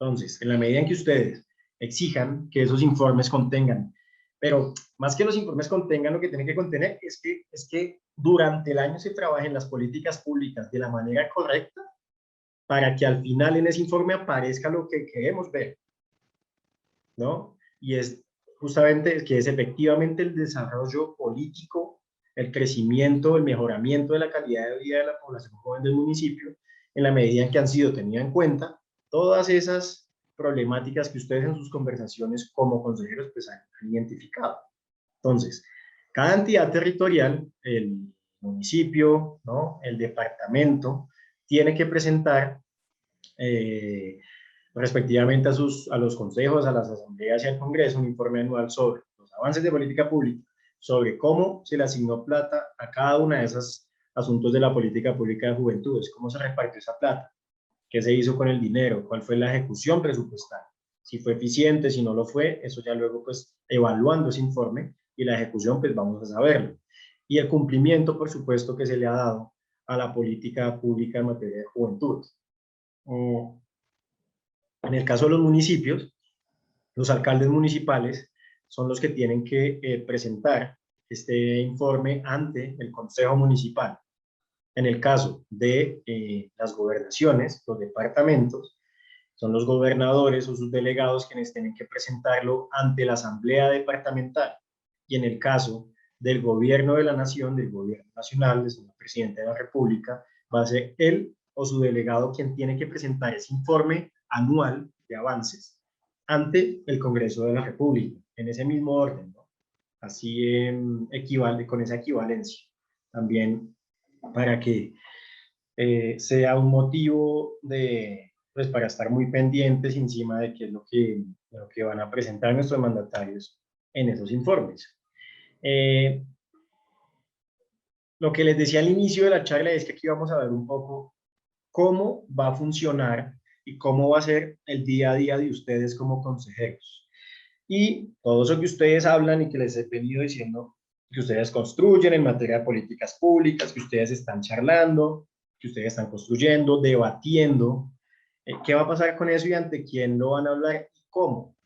Entonces, en la medida en que ustedes exijan que esos informes contengan, pero más que los informes contengan, lo que tienen que contener es que durante el año se trabajen las políticas públicas de la manera correcta para que al final en ese informe aparezca lo que queremos ver, ¿no? Y es justamente que es efectivamente el desarrollo político, el crecimiento, el mejoramiento de la calidad de vida de la población joven del municipio, en la medida en que han sido tenidas en cuenta todas esas problemáticas que ustedes en sus conversaciones como consejeros pues han identificado. Entonces, cada entidad territorial, el municipio, ¿no? El departamento, tiene que presentar respectivamente a los consejos, a las asambleas y al Congreso, un informe anual sobre los avances de política pública, sobre cómo se le asignó plata a cada una de esos asuntos de la política pública de juventudes, cómo se repartió esa plata, qué se hizo con el dinero, cuál fue la ejecución presupuestal, si fue eficiente, si no lo fue, eso ya luego pues evaluando ese informe y la ejecución pues vamos a saberlo. Y el cumplimiento, por supuesto, que se le ha dado a la política pública en materia de juventud. En el caso de los municipios, los alcaldes municipales son los que tienen que presentar este informe ante el Consejo Municipal. En el caso de las gobernaciones, los departamentos, son los gobernadores o sus delegados quienes tienen que presentarlo ante la Asamblea Departamental. Y en el caso del gobierno de la nación, del gobierno nacional, del señor presidente de la República, va a ser él o su delegado quien tiene que presentar ese informe anual de avances ante el Congreso de la República, en ese mismo orden, ¿no? Así equivale, con esa equivalencia. También para que sea un motivo de, pues, para estar muy pendientes encima de qué es lo que van a presentar nuestros mandatarios en esos informes. Lo que les decía al inicio de la charla es que aquí vamos a ver un poco cómo va a funcionar y cómo va a ser el día a día de ustedes como consejeros. Y todo eso que ustedes hablan y que les he venido diciendo, que ustedes construyen en materia de políticas públicas, que ustedes están charlando, que ustedes están construyendo, debatiendo, ¿qué va a pasar con eso y ante quién lo van a hablar y cómo?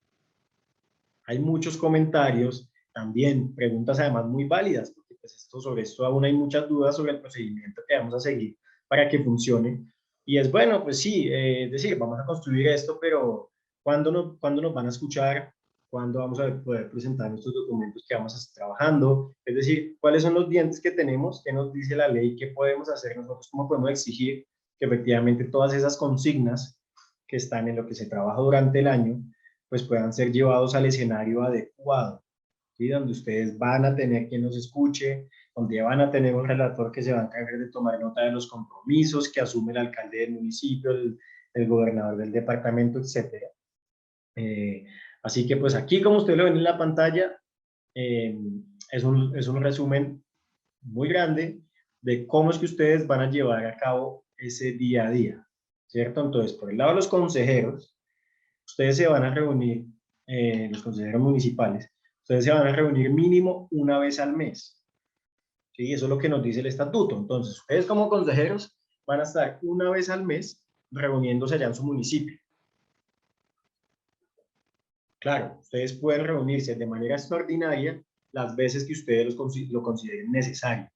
Hay muchos comentarios, también preguntas además muy válidas, porque pues sobre esto aún hay muchas dudas sobre el procedimiento que vamos a seguir para que funcione. Y es bueno, pues sí, es decir, vamos a construir esto, pero ¿cuándo nos van a escuchar? ¿Cuándo vamos a poder presentar nuestros documentos que vamos a estar trabajando? Es decir, ¿cuáles son los dientes que tenemos? ¿Qué nos dice la ley? ¿Qué podemos hacer nosotros? ¿Cómo podemos exigir que efectivamente todas esas consignas que están en lo que se trabaja durante el año pues puedan ser llevados al escenario adecuado, ¿sí? Donde ustedes van a tener quien los escuche, donde van a tener un relator que se va a encargar de tomar nota de los compromisos que asume el alcalde del municipio, el gobernador del departamento, etcétera. Así que pues aquí, como ustedes lo ven en la pantalla, es un resumen muy grande de cómo es que ustedes van a llevar a cabo ese día a día, ¿cierto? Entonces, por el lado de los consejeros, ustedes se van a reunir, los consejeros municipales, ustedes se van a reunir mínimo una vez al mes. ¿Sí? Eso es lo que nos dice el estatuto. Entonces, ustedes como consejeros van a estar una vez al mes reuniéndose allá en su municipio. Claro, ustedes pueden reunirse de manera extraordinaria las veces que ustedes lo consideren necesario,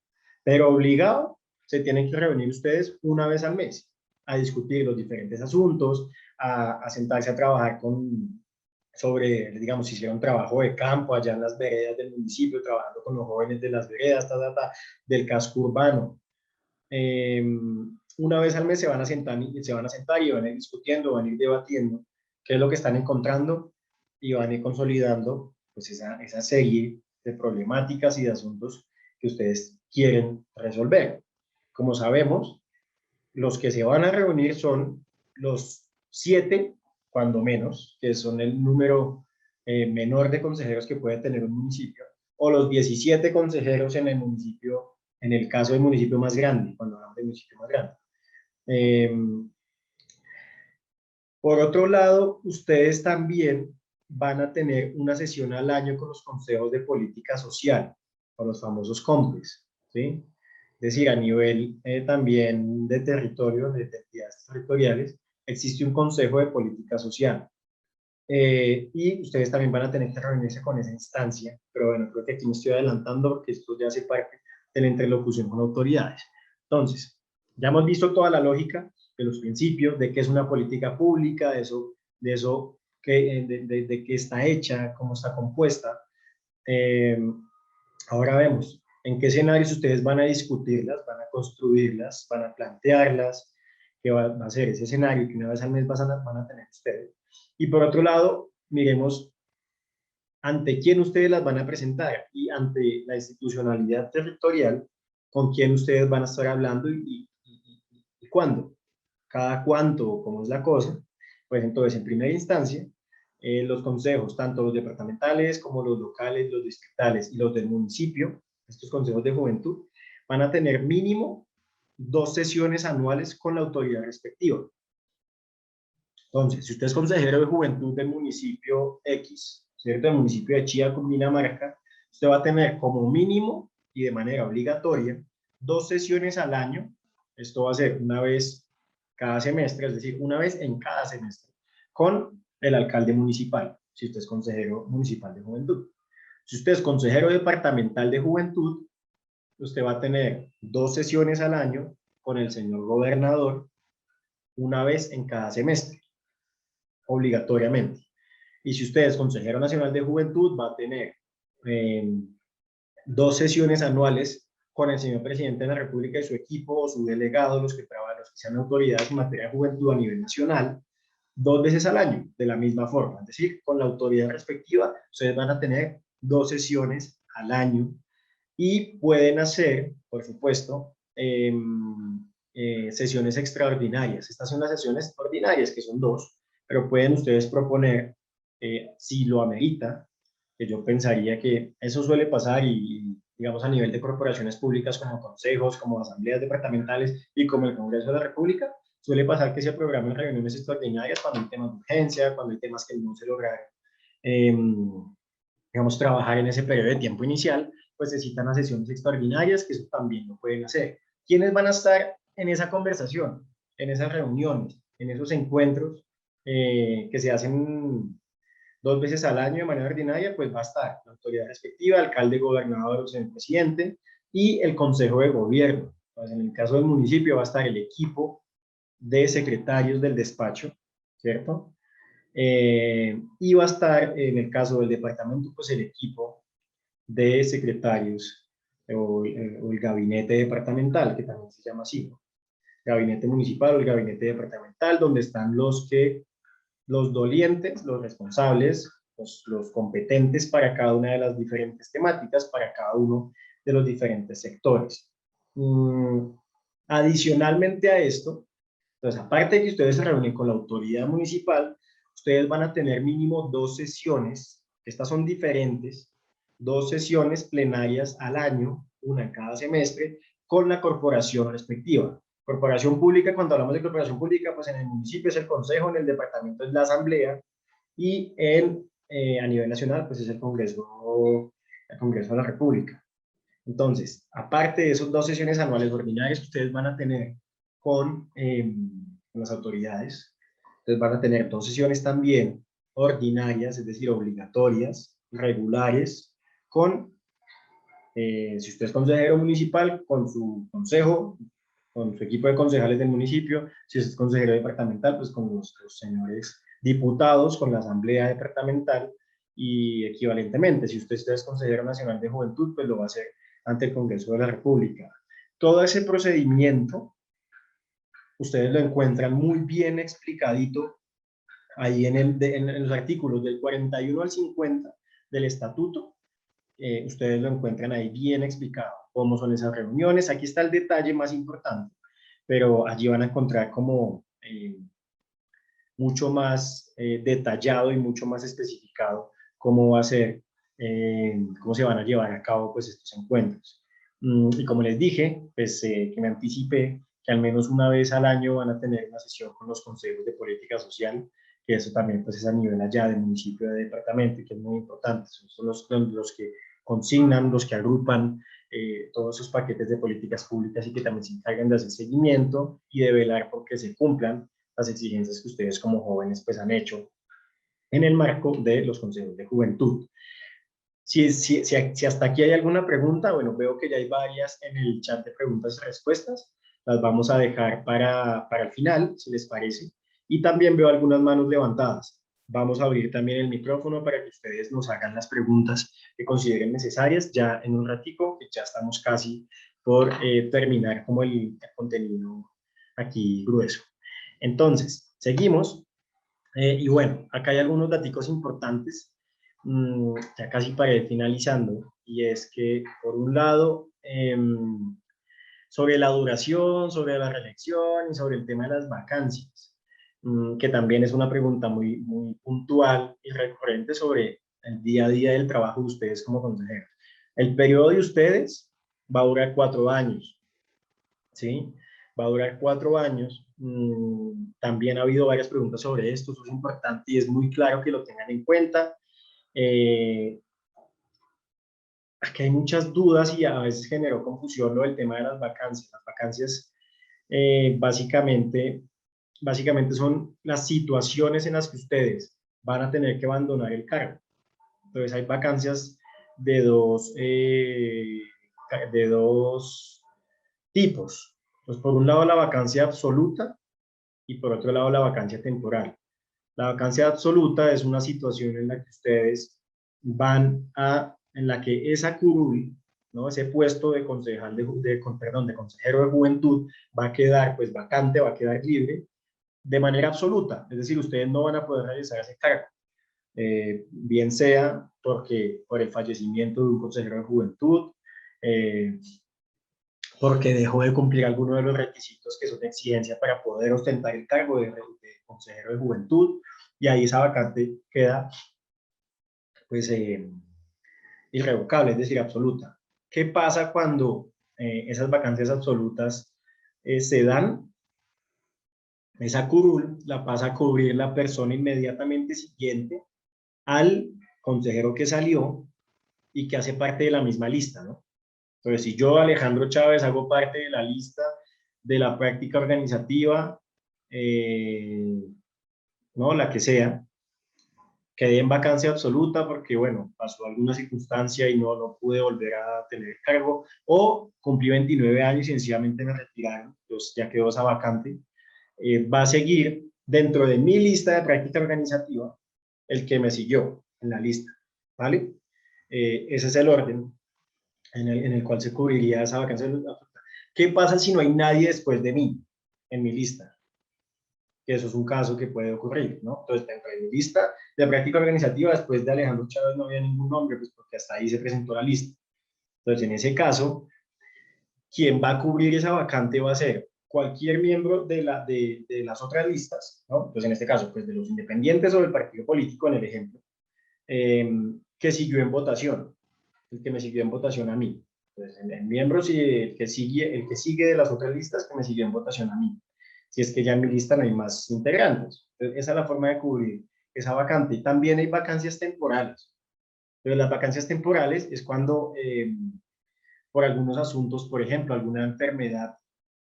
pero obligado se tienen que reunir ustedes una vez al mes a discutir los diferentes asuntos, a sentarse a trabajar sobre, digamos, si hicieron trabajo de campo allá en las veredas del municipio, trabajando con los jóvenes de las veredas, del casco urbano. Una vez al mes se van a sentar y van a ir discutiendo, van a ir debatiendo qué es lo que están encontrando y van a ir consolidando pues esa serie de problemáticas y de asuntos que ustedes quieren resolver. Como sabemos, los que se van a reunir son los 7, cuando menos, que son el número menor de consejeros que puede tener un municipio, o los 17 consejeros en el municipio, en el caso del municipio más grande, cuando hablamos del municipio más grande. Eh, por otro lado, ustedes también van a tener una sesión al año con los consejos de política social, con los famosos COMPES, ¿sí? Es decir, a nivel también de territorio, de entidades territoriales, existe un consejo de política social. Y ustedes también van a tener que reunirse con esa instancia, pero bueno, creo que aquí me estoy adelantando porque esto ya hace parte de la interlocución con autoridades. Entonces, ya hemos visto toda la lógica de los principios, de qué es una política pública, de eso de qué está hecha, cómo está compuesta. Eh, Ahora vemos en qué escenarios ustedes van a discutirlas, van a construirlas, van a plantearlas, qué va a ser ese escenario que una vez al mes van a tener ustedes. Y por otro lado, miremos ante quién ustedes las van a presentar y ante la institucionalidad territorial, con quién ustedes van a estar hablando y cuándo, cada cuánto, cómo es la cosa, Pues entonces, en primera instancia, los consejos, tanto los departamentales como los locales, los distritales y los del municipio, estos consejos de juventud, van a tener mínimo 2 sesiones anuales con la autoridad respectiva. Entonces, si usted es consejero de juventud del municipio X, ¿cierto? Del municipio de Chía, Cundinamarca, usted va a tener como mínimo y de manera obligatoria 2 sesiones al año. Esto va a ser una vez cada semestre, es decir, una vez en cada semestre, con el alcalde municipal, si usted es consejero municipal de juventud. Si usted es consejero departamental de juventud, usted va a tener 2 sesiones al año con el señor gobernador, una vez en cada semestre, obligatoriamente. Y si usted es consejero nacional de juventud, va a tener 2 sesiones anuales con el señor presidente de la República y su equipo o su delegado, los que trabajan, los que sean autoridades en materia de juventud a nivel nacional, 2 veces al año, de la misma forma. Es decir, con la autoridad respectiva, ustedes van a tener 2 sesiones al año y pueden hacer, por supuesto, sesiones extraordinarias. Estas son las sesiones ordinarias, que son 2, pero pueden ustedes proponer, si lo amerita, que yo pensaría que eso suele pasar y, digamos, a nivel de corporaciones públicas como consejos, como asambleas departamentales y como el Congreso de la República, suele pasar que se programen reuniones extraordinarias cuando hay temas de urgencia, cuando hay temas que no se logran, digamos, trabajar en ese periodo de tiempo inicial, pues se citan a sesiones extraordinarias, que eso también lo pueden hacer. ¿Quiénes van a estar en esa conversación, en esas reuniones, en esos encuentros que se hacen 2 veces al año de manera ordinaria? Pues va a estar la autoridad respectiva, alcalde, gobernador, señor presidente, y el consejo de gobierno. Pues en el caso del municipio va a estar el equipo de secretarios del despacho, ¿cierto? Y va a estar, en el caso del departamento, pues el equipo de secretarios o el gabinete departamental, que también se llama así, ¿no? Gabinete municipal o el gabinete departamental, donde están los dolientes, los responsables, los competentes para cada una de las diferentes temáticas, para cada uno de los diferentes sectores. Adicionalmente a esto, entonces, aparte de que ustedes se reúnen con la autoridad municipal, ustedes van a tener mínimo 2 sesiones, estas son diferentes, 2 sesiones plenarias al año, una en cada semestre, con la corporación respectiva. Corporación pública, cuando hablamos de corporación pública, pues en el municipio es el consejo, en el departamento es la asamblea, y a nivel nacional, pues es el Congreso de la República. Entonces, aparte de esas 2 sesiones anuales ordinarias que ustedes van a tener con las autoridades, entonces van a tener 2 sesiones también ordinarias, es decir, obligatorias, regulares, con, si usted es consejero municipal, con su consejo, con su equipo de concejales del municipio, si usted es consejero departamental, pues con los señores diputados, con la asamblea departamental, y equivalentemente, si usted es consejero nacional de juventud, pues lo va a hacer ante el Congreso de la República. Todo ese procedimiento, ustedes lo encuentran muy bien explicadito ahí en los artículos del 41 al 50 del estatuto. Ustedes lo encuentran ahí bien explicado, cómo son esas reuniones. Aquí está el detalle más importante, pero allí van a encontrar como mucho más detallado y mucho más especificado cómo va a ser, cómo se van a llevar a cabo pues estos encuentros. Y como les dije, pues que me anticipé que al menos una vez al año van a tener una sesión con los consejos de política social, que eso también pues es a nivel allá de municipio, de departamento, y que es muy importante. Son los que consignan, los que agrupan todos esos paquetes de políticas públicas y que también se encargan de hacer seguimiento y de velar por que se cumplan las exigencias que ustedes como jóvenes pues han hecho en el marco de los consejos de juventud. Si hasta aquí hay alguna pregunta, bueno, veo que ya hay varias en el chat de preguntas y respuestas, las vamos a dejar para el final, si les parece. Y también veo algunas manos levantadas. Vamos a abrir también el micrófono para que ustedes nos hagan las preguntas que consideren necesarias ya en un ratico, que ya estamos casi por terminar como el contenido aquí grueso. Entonces, seguimos. Y bueno, acá hay algunos datos importantes, ya casi para ir finalizando, y es que, por un lado, sobre la duración, sobre la reelección y sobre el tema de las vacancias. que también es una pregunta muy, muy puntual y recurrente sobre el día a día del trabajo de ustedes como consejeros. El periodo de ustedes va a durar 4 años, ¿sí? Va a durar 4 años. También ha habido varias preguntas sobre esto, eso es importante y es muy claro que lo tengan en cuenta. Aquí hay muchas dudas y a veces generó confusión lo del tema de las vacancias. Las vacancias básicamente son las situaciones en las que ustedes van a tener que abandonar el cargo. Entonces hay vacancias de dos tipos. Pues por un lado la vacancia absoluta y por otro lado la vacancia temporal. La vacancia absoluta es una situación en la que ustedes en la que esa curul, ¿no? Ese puesto de concejal de consejero de juventud va a quedar pues vacante, va a quedar libre de manera absoluta. Es decir, ustedes no van a poder realizar ese cargo. Bien sea por el fallecimiento de un consejero de juventud, porque dejó de cumplir alguno de los requisitos que son de exigencia para poder ostentar el cargo de consejero de juventud, y ahí esa vacante queda pues irrevocable, es decir, absoluta. ¿Qué pasa cuando esas vacancias absolutas se dan? Esa curul la pasa a cubrir la persona inmediatamente siguiente al consejero que salió y que hace parte de la misma lista, ¿no? Entonces, si yo, Alejandro Chávez, hago parte de la lista de la práctica organizativa, no, la que sea, quedé en vacancia absoluta porque, bueno, pasó alguna circunstancia y no pude volver a tener cargo, o cumplí 29 años y sencillamente me retiraron, pues ya quedó esa vacante, va a seguir dentro de mi lista de práctica organizativa el que me siguió en la lista, ¿vale? Ese es el orden en el cual se cubriría esa vacancia. ¿Qué pasa si no hay nadie después de mí en mi lista? Que eso es un caso que puede ocurrir, ¿no? Entonces, dentro de mi lista de práctica organizativa, después de Alejandro Chávez no había ningún nombre, pues porque hasta ahí se presentó la lista. Entonces, en ese caso, quien va a cubrir esa vacante va a ser cualquier miembro de las otras listas, ¿no? Entonces, en este caso, pues de los independientes o del partido político, en el ejemplo, que siguió en votación, el que me siguió en votación a mí. Entonces, en miembros y el que sigue de las otras listas, que me siguió en votación a mí. Si es que ya en mi lista no hay más integrantes. Entonces, esa es la forma de cubrir esa vacante. Y también hay vacancias temporales. Pero las vacancias temporales es cuando, por algunos asuntos, por ejemplo, alguna enfermedad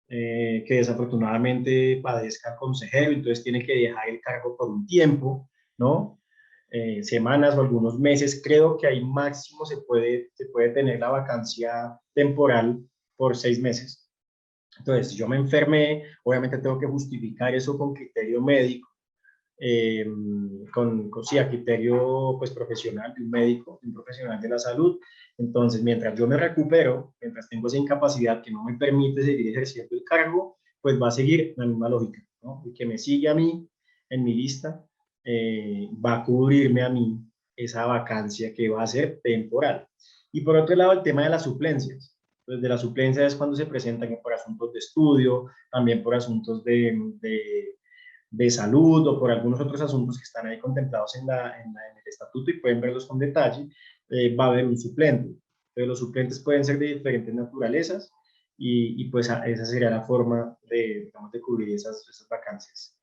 que desafortunadamente padezca el consejero, entonces tiene que dejar el cargo por un tiempo, ¿no? Semanas o algunos meses, creo que ahí máximo se puede tener la vacancia temporal por 6 meses. Entonces, si yo me enfermé, obviamente tengo que justificar eso con criterio médico, eh, sí, a criterio pues, profesional de un médico, de un profesional de la salud. Entonces, mientras yo me recupero, mientras tengo esa incapacidad que no me permite seguir ejerciendo el cargo, pues va a seguir la misma lógica, ¿no? El que me sigue a mí en mi lista va a cubrirme a mí esa vacancia que va a ser temporal. Y por otro lado, el tema de las suplencias. Pues de las suplencias es cuando se presentan por asuntos de estudio, también por asuntos de salud o por algunos otros asuntos que están ahí contemplados en el estatuto y pueden verlos con detalle, va a haber un suplente. Pero los suplentes pueden ser de diferentes naturalezas y pues esa sería la forma digamos, de cubrir esas vacancias.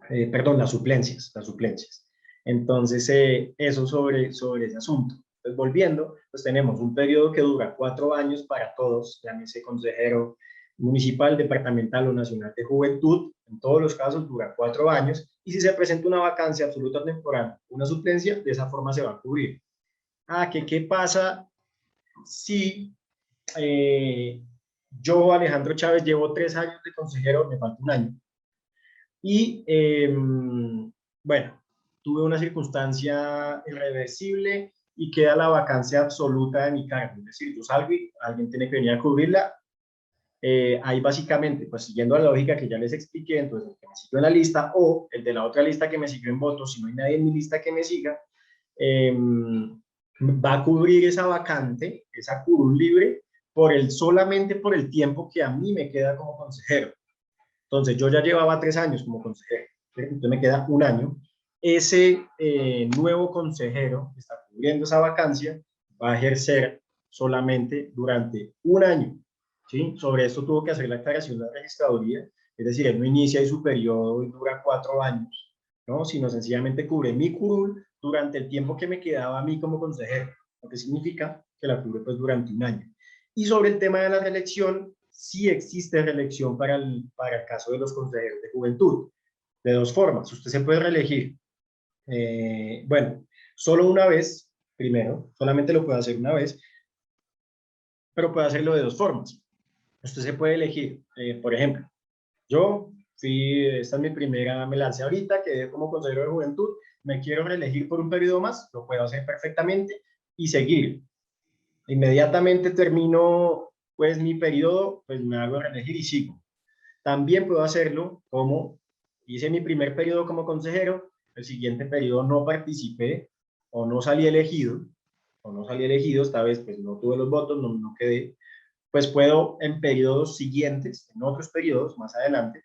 Perdón, las suplencias. Entonces, eso sobre ese asunto. Entonces, volviendo, pues tenemos un periodo que dura 4 años para todos, llámese consejero municipal, departamental o nacional de juventud, en todos los casos dura 4 años, y si se presenta una vacancia absoluta temporal, una suplencia, de esa forma se va a cubrir. ¿Qué pasa si yo, Alejandro Chávez, llevo 3 años de consejero, me falta un año? Y bueno, tuve una circunstancia irreversible y queda la vacancia absoluta de mi cargo. Es decir, yo salgo y alguien tiene que venir a cubrirla. Ahí básicamente, pues siguiendo la lógica que ya les expliqué, entonces el que me siguió en la lista o el de la otra lista que me siguió en votos, si no hay nadie en mi lista que me siga, va a cubrir esa vacante, esa curul libre, solamente por el tiempo que a mí me queda como consejero. Entonces, yo ya llevaba 3 años como consejero, entonces me queda un año. Ese nuevo consejero que está cubriendo esa vacancia va a ejercer solamente durante un año, ¿sí? Sobre esto tuvo que hacer la aclaración de la registraduría, es decir, él no inicia y su periodo y dura 4 años, ¿no? Sino sencillamente cubre mi curul durante el tiempo que me quedaba a mí como consejero, lo que significa que la cubre pues durante un año. Y sobre el tema de la reelección, sí existe reelección para el caso de los consejeros de juventud, de dos formas. Usted se puede reelegir, bueno, solo una vez, primero, solamente lo puede hacer una vez, pero puede hacerlo de dos formas. Usted se puede elegir, por ejemplo, yo esta es mi primera, me lancé ahorita, quedé como consejero de juventud, me quiero reelegir por un periodo más, lo puedo hacer perfectamente y seguir. Inmediatamente termino pues mi periodo, pues me hago reelegir y sigo. También puedo hacerlo como hice mi primer periodo como consejero, el siguiente periodo no participé o no salí elegido, esta vez pues no tuve los votos, no quedé, pues puedo en periodos siguientes, en otros periodos más adelante,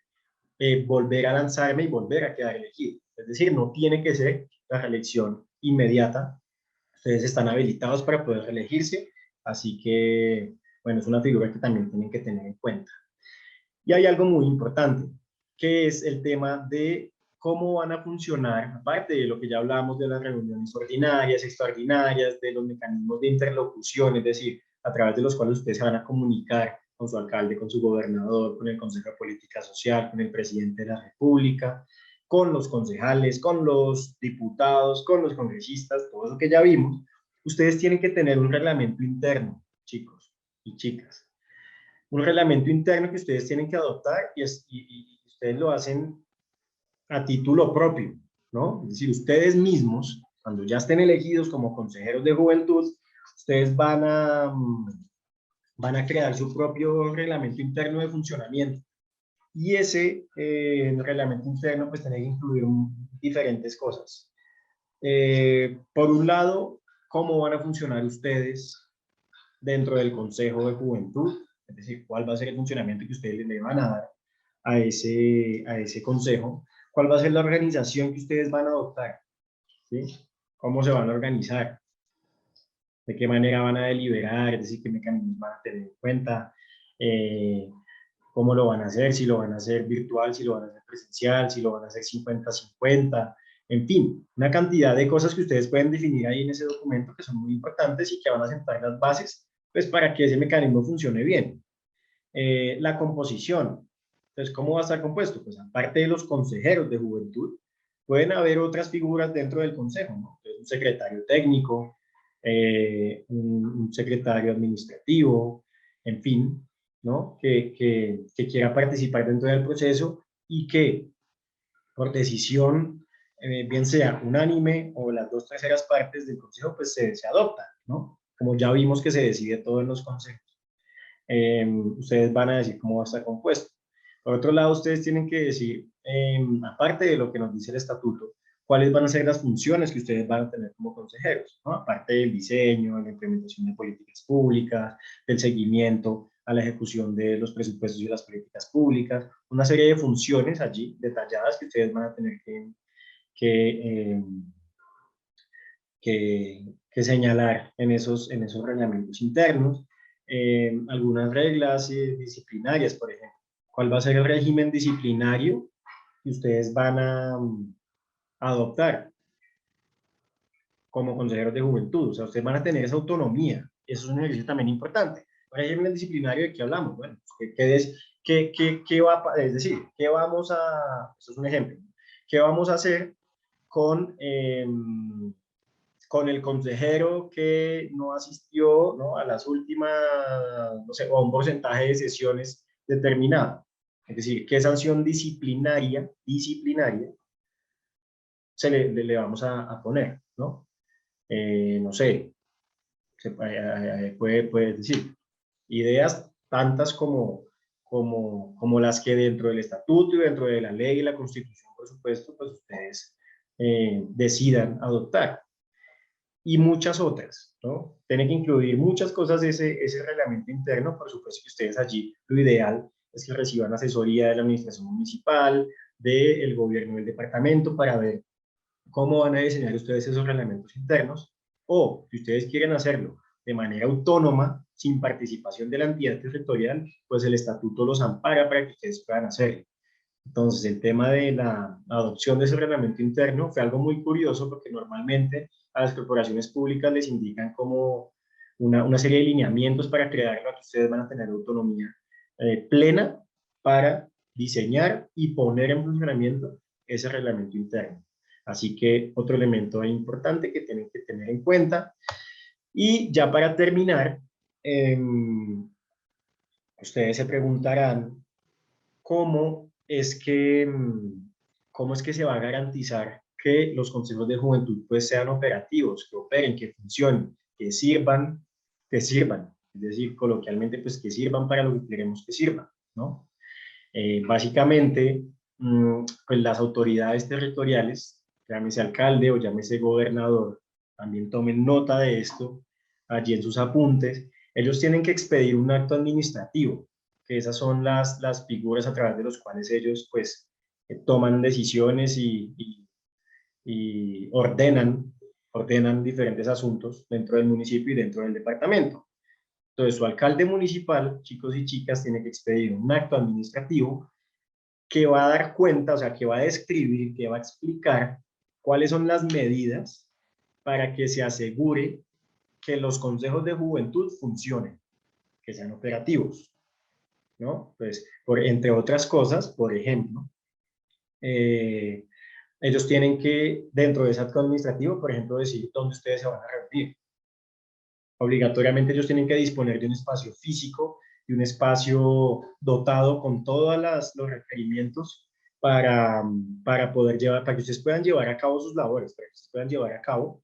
volver a lanzarme y volver a quedar elegido. Es decir, no tiene que ser la reelección inmediata. Ustedes están habilitados para poder reelegirse, así que, bueno, es una figura que también tienen que tener en cuenta. Y hay algo muy importante, que es el tema de cómo van a funcionar, aparte de lo que ya hablamos de las reuniones ordinarias, extraordinarias, de los mecanismos de interlocución, es decir, a través de los cuales ustedes se van a comunicar con su alcalde, con su gobernador, con el Consejo de Política Social, con el presidente de la República, con los concejales, con los diputados, con los congresistas, todo eso que ya vimos. Ustedes tienen que tener un reglamento interno, chicos y chicas, un reglamento interno que ustedes tienen que adoptar y ustedes lo hacen a título propio, ¿no? Es decir, ustedes mismos, cuando ya estén elegidos como consejeros de juventud, ustedes van a crear su propio reglamento interno de funcionamiento. Y ese reglamento interno pues tiene que incluir diferentes cosas. Por un lado, cómo van a funcionar ustedes dentro del Consejo de Juventud, es decir, cuál va a ser el funcionamiento que ustedes le van a dar a ese consejo, cuál va a ser la organización que ustedes van a adoptar, ¿sí? Cómo se van a organizar, de qué manera van a deliberar, es decir, qué mecanismos van a tener en cuenta, cómo lo van a hacer, si lo van a hacer virtual, si lo van a hacer presencial, si lo van a hacer 50-50, en fin, una cantidad de cosas que ustedes pueden definir ahí en ese documento que son muy importantes y que van a sentar las bases pues, para que ese mecanismo funcione bien. La composición, entonces, ¿cómo va a estar compuesto? Pues aparte de los consejeros de juventud, pueden haber otras figuras dentro del consejo, ¿no? Entonces, un secretario técnico, un secretario administrativo, en fin, ¿no? Que quiera participar dentro del proceso y que por decisión, bien sea unánime o las 2/3 partes del consejo, pues se adopta, ¿no? Como ya vimos que se decide todo en los consejos. Ustedes van a decir cómo va a estar compuesto. Por otro lado, ustedes tienen que decir, aparte de lo que nos dice el estatuto, cuáles van a ser las funciones que ustedes van a tener como consejeros, ¿no? Aparte del diseño, de la implementación de políticas públicas, del seguimiento a la ejecución de los presupuestos y las políticas públicas, una serie de funciones allí detalladas que ustedes van a tener que, eh, que señalar en esos reglamentos internos. Algunas reglas disciplinarias, por ejemplo. ¿Cuál va a ser el régimen disciplinario que ustedes van a adoptar como consejeros de juventud? O sea, ustedes van a tener esa autonomía. Eso es un ejercicio también importante. ¿El régimen disciplinario de qué hablamos? Bueno, ¿qué va a, es decir, qué vamos a, eso es un ejemplo, qué vamos a hacer con con el consejero que no asistió, ¿no? A las últimas, no sé, o a un porcentaje de sesiones determinado? Es decir, ¿qué sanción disciplinaria le vamos a poner, ¿no? No sé, puede decir, ideas tantas como las que dentro del estatuto y dentro de la ley y la constitución, por supuesto, pues ustedes decidan adoptar. Y muchas otras, ¿no? Tiene que incluir muchas cosas ese reglamento interno, por supuesto que ustedes allí, lo ideal es que reciban asesoría de la administración municipal, del gobierno del departamento, para ver cómo van a diseñar ustedes esos reglamentos internos, o si ustedes quieren hacerlo de manera autónoma, sin participación de la entidad territorial, pues el estatuto los ampara para que ustedes puedan hacerlo. Entonces, el tema de la adopción de ese reglamento interno fue algo muy curioso, porque normalmente a las corporaciones públicas les indican como una serie de lineamientos para crearlo, que ustedes van a tener autonomía plena para diseñar y poner en funcionamiento ese reglamento interno. Así que otro elemento importante que tienen que tener en cuenta. Y ya para terminar, ustedes se preguntarán cómo es que, cómo es que se va a garantizar que los consejos de juventud pues sean operativos, que operen, que funcionen, que sirvan, es decir, coloquialmente pues que sirvan para lo que queremos que sirvan, ¿no? Básicamente, pues las autoridades territoriales, llámese alcalde o llámese gobernador, también tomen nota de esto allí en sus apuntes. Ellos tienen que expedir un acto administrativo, que esas son las figuras a través de los cuales ellos pues toman decisiones y ordenan diferentes asuntos dentro del municipio y dentro del departamento. Entonces, su alcalde municipal, chicos y chicas, tiene que expedir un acto administrativo que va a dar cuenta, o sea, que va a describir, que va a explicar cuáles son las medidas para que se asegure que los consejos de juventud funcionen, que sean operativos, ¿no? Pues, entre otras cosas, por ejemplo, eh, ellos tienen que, dentro de ese acto administrativo, por ejemplo, decir dónde ustedes se van a reunir. Obligatoriamente ellos tienen que disponer de un espacio físico, de un espacio dotado con todos los requerimientos para poder llevar, para que ustedes puedan llevar a cabo sus labores, para que ustedes puedan llevar a cabo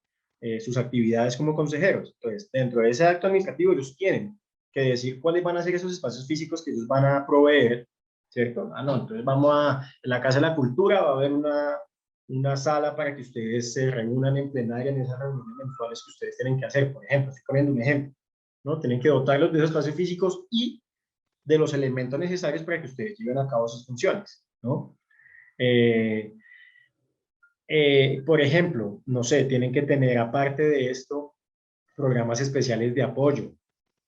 sus actividades como consejeros. Entonces, dentro de ese acto administrativo, ellos tienen que decir cuáles van a ser esos espacios físicos que ellos van a proveer, ¿cierto? Ah, no, entonces vamos en la Casa de la Cultura va a haber una sala para que ustedes se reúnan en plenaria en esas reuniones mensuales que ustedes tienen que hacer, por ejemplo, estoy poniendo un ejemplo, ¿no? Tienen que dotarlos de esos espacios físicos y de los elementos necesarios para que ustedes lleven a cabo sus funciones, ¿no? Eh, por ejemplo, no sé, tienen que tener aparte de esto programas especiales de apoyo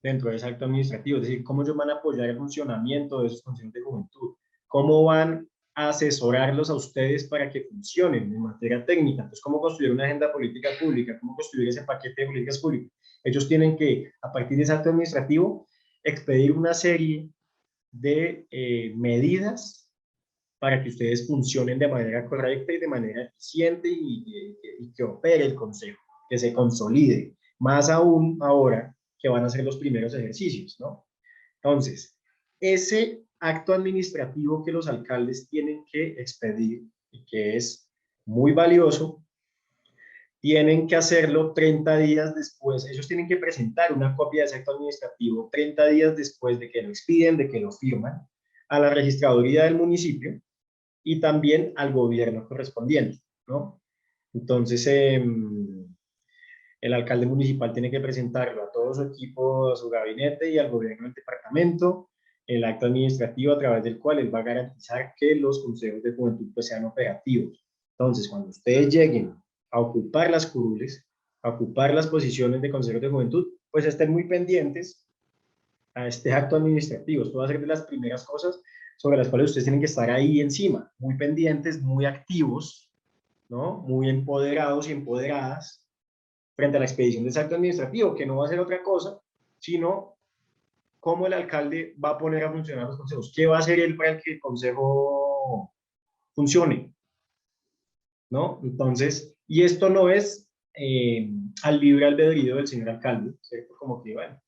dentro de ese acto administrativo, es decir, cómo ellos van a apoyar el funcionamiento de esos consejos de juventud, cómo van a asesorarlos a ustedes para que funcionen en materia técnica, entonces cómo construir una agenda política pública, cómo construir ese paquete de políticas públicas. Ellos tienen que, a partir de ese acto administrativo, expedir una serie de medidas para que ustedes funcionen de manera correcta y de manera eficiente y que opere el consejo, que se consolide, más aún ahora que van a ser los primeros ejercicios, ¿no? Entonces, ese acto administrativo que los alcaldes tienen que expedir y que es muy valioso, tienen que hacerlo 30 días después. Ellos tienen que presentar una copia de ese acto administrativo 30 días después de que lo expiden, de que lo firman, a la registraduría del municipio y también al gobierno correspondiente, ¿no? Entonces, el alcalde municipal tiene que presentarlo a todo su equipo, a su gabinete y al gobierno del departamento, el acto administrativo a través del cual él va a garantizar que los consejos de juventud pues, sean operativos. Entonces, cuando ustedes lleguen a ocupar las curules, a ocupar las posiciones de consejos de juventud, pues estén muy pendientes a este acto administrativo. Esto va a ser de las primeras cosas sobre las cuales ustedes tienen que estar ahí encima, muy pendientes, muy activos, ¿no? Muy empoderados y empoderadas frente a la expedición de ese acto administrativo, que no va a ser otra cosa, sino cómo el alcalde va a poner a funcionar los consejos, qué va a hacer él para que el consejo funcione, ¿no? Entonces, y esto no es al libre albedrío del señor alcalde, ¿cierto? Como que, bueno,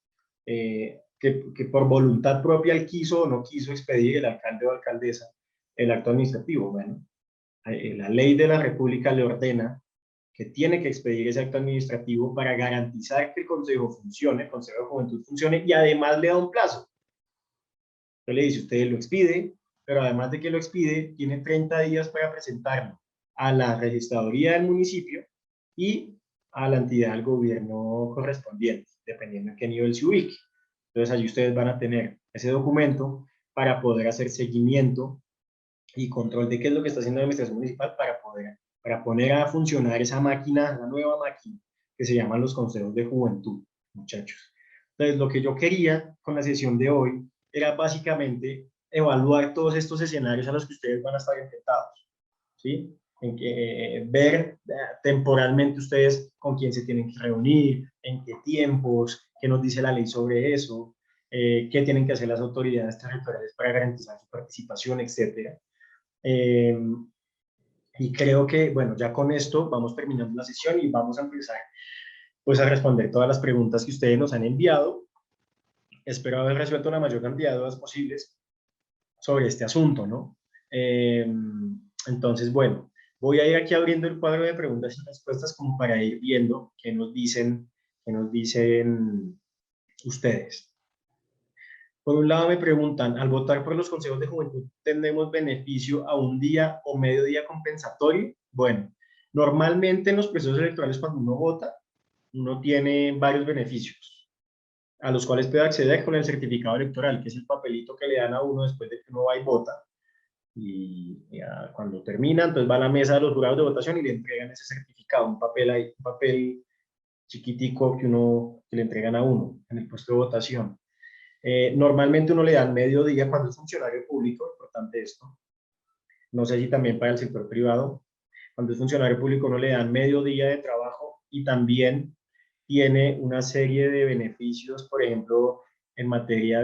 que por voluntad propia él quiso o no quiso expedir el alcalde o alcaldesa el acto administrativo. Bueno, la ley de la República le ordena que tiene que expedir ese acto administrativo para garantizar que el Consejo funcione, el Consejo de Juventud funcione, y además le da un plazo. Entonces le dice, usted lo expide, pero además de que lo expide, tiene 30 días para presentarlo a la registraduría del municipio y a la entidad del gobierno correspondiente, dependiendo en qué nivel se ubique. Entonces allí ustedes van a tener ese documento para poder hacer seguimiento y control de qué es lo que está haciendo la administración municipal para poner a funcionar esa máquina, la nueva máquina que se llaman los consejos de juventud, muchachos. Entonces, lo que yo quería con la sesión de hoy era básicamente evaluar todos estos escenarios a los que ustedes van a estar enfrentados, ¿sí? En que, ver temporalmente ustedes con quién se tienen que reunir, en qué tiempos, qué nos dice la ley sobre eso, qué tienen que hacer las autoridades territoriales para garantizar su participación, etcétera. Y creo que, bueno, ya con esto vamos terminando la sesión y vamos a empezar pues a responder todas las preguntas que ustedes nos han enviado. Espero haber resuelto la mayor cantidad de dudas posibles sobre este asunto, ¿no? Entonces, bueno, voy a ir aquí abriendo el cuadro de preguntas y respuestas como para ir viendo qué nos dicen ustedes. Por un lado me preguntan, al votar por los consejos de juventud, ¿tenemos beneficio a un día o medio día compensatorio? Bueno, normalmente en los procesos electorales cuando uno vota, uno tiene varios beneficios, a los cuales puede acceder con el certificado electoral, que es el papelito que le dan a uno después de que uno va y vota. Y ya cuando termina, entonces va a la mesa de los jurados de votación y le entregan ese certificado, un papel ahí, un papel chiquitico que le entregan a uno en el puesto de votación. Normalmente uno le dan medio día cuando es funcionario público, importante esto. No sé si también para el sector privado. Cuando es funcionario público uno le dan medio día de trabajo y también tiene una serie de beneficios, por ejemplo, en materia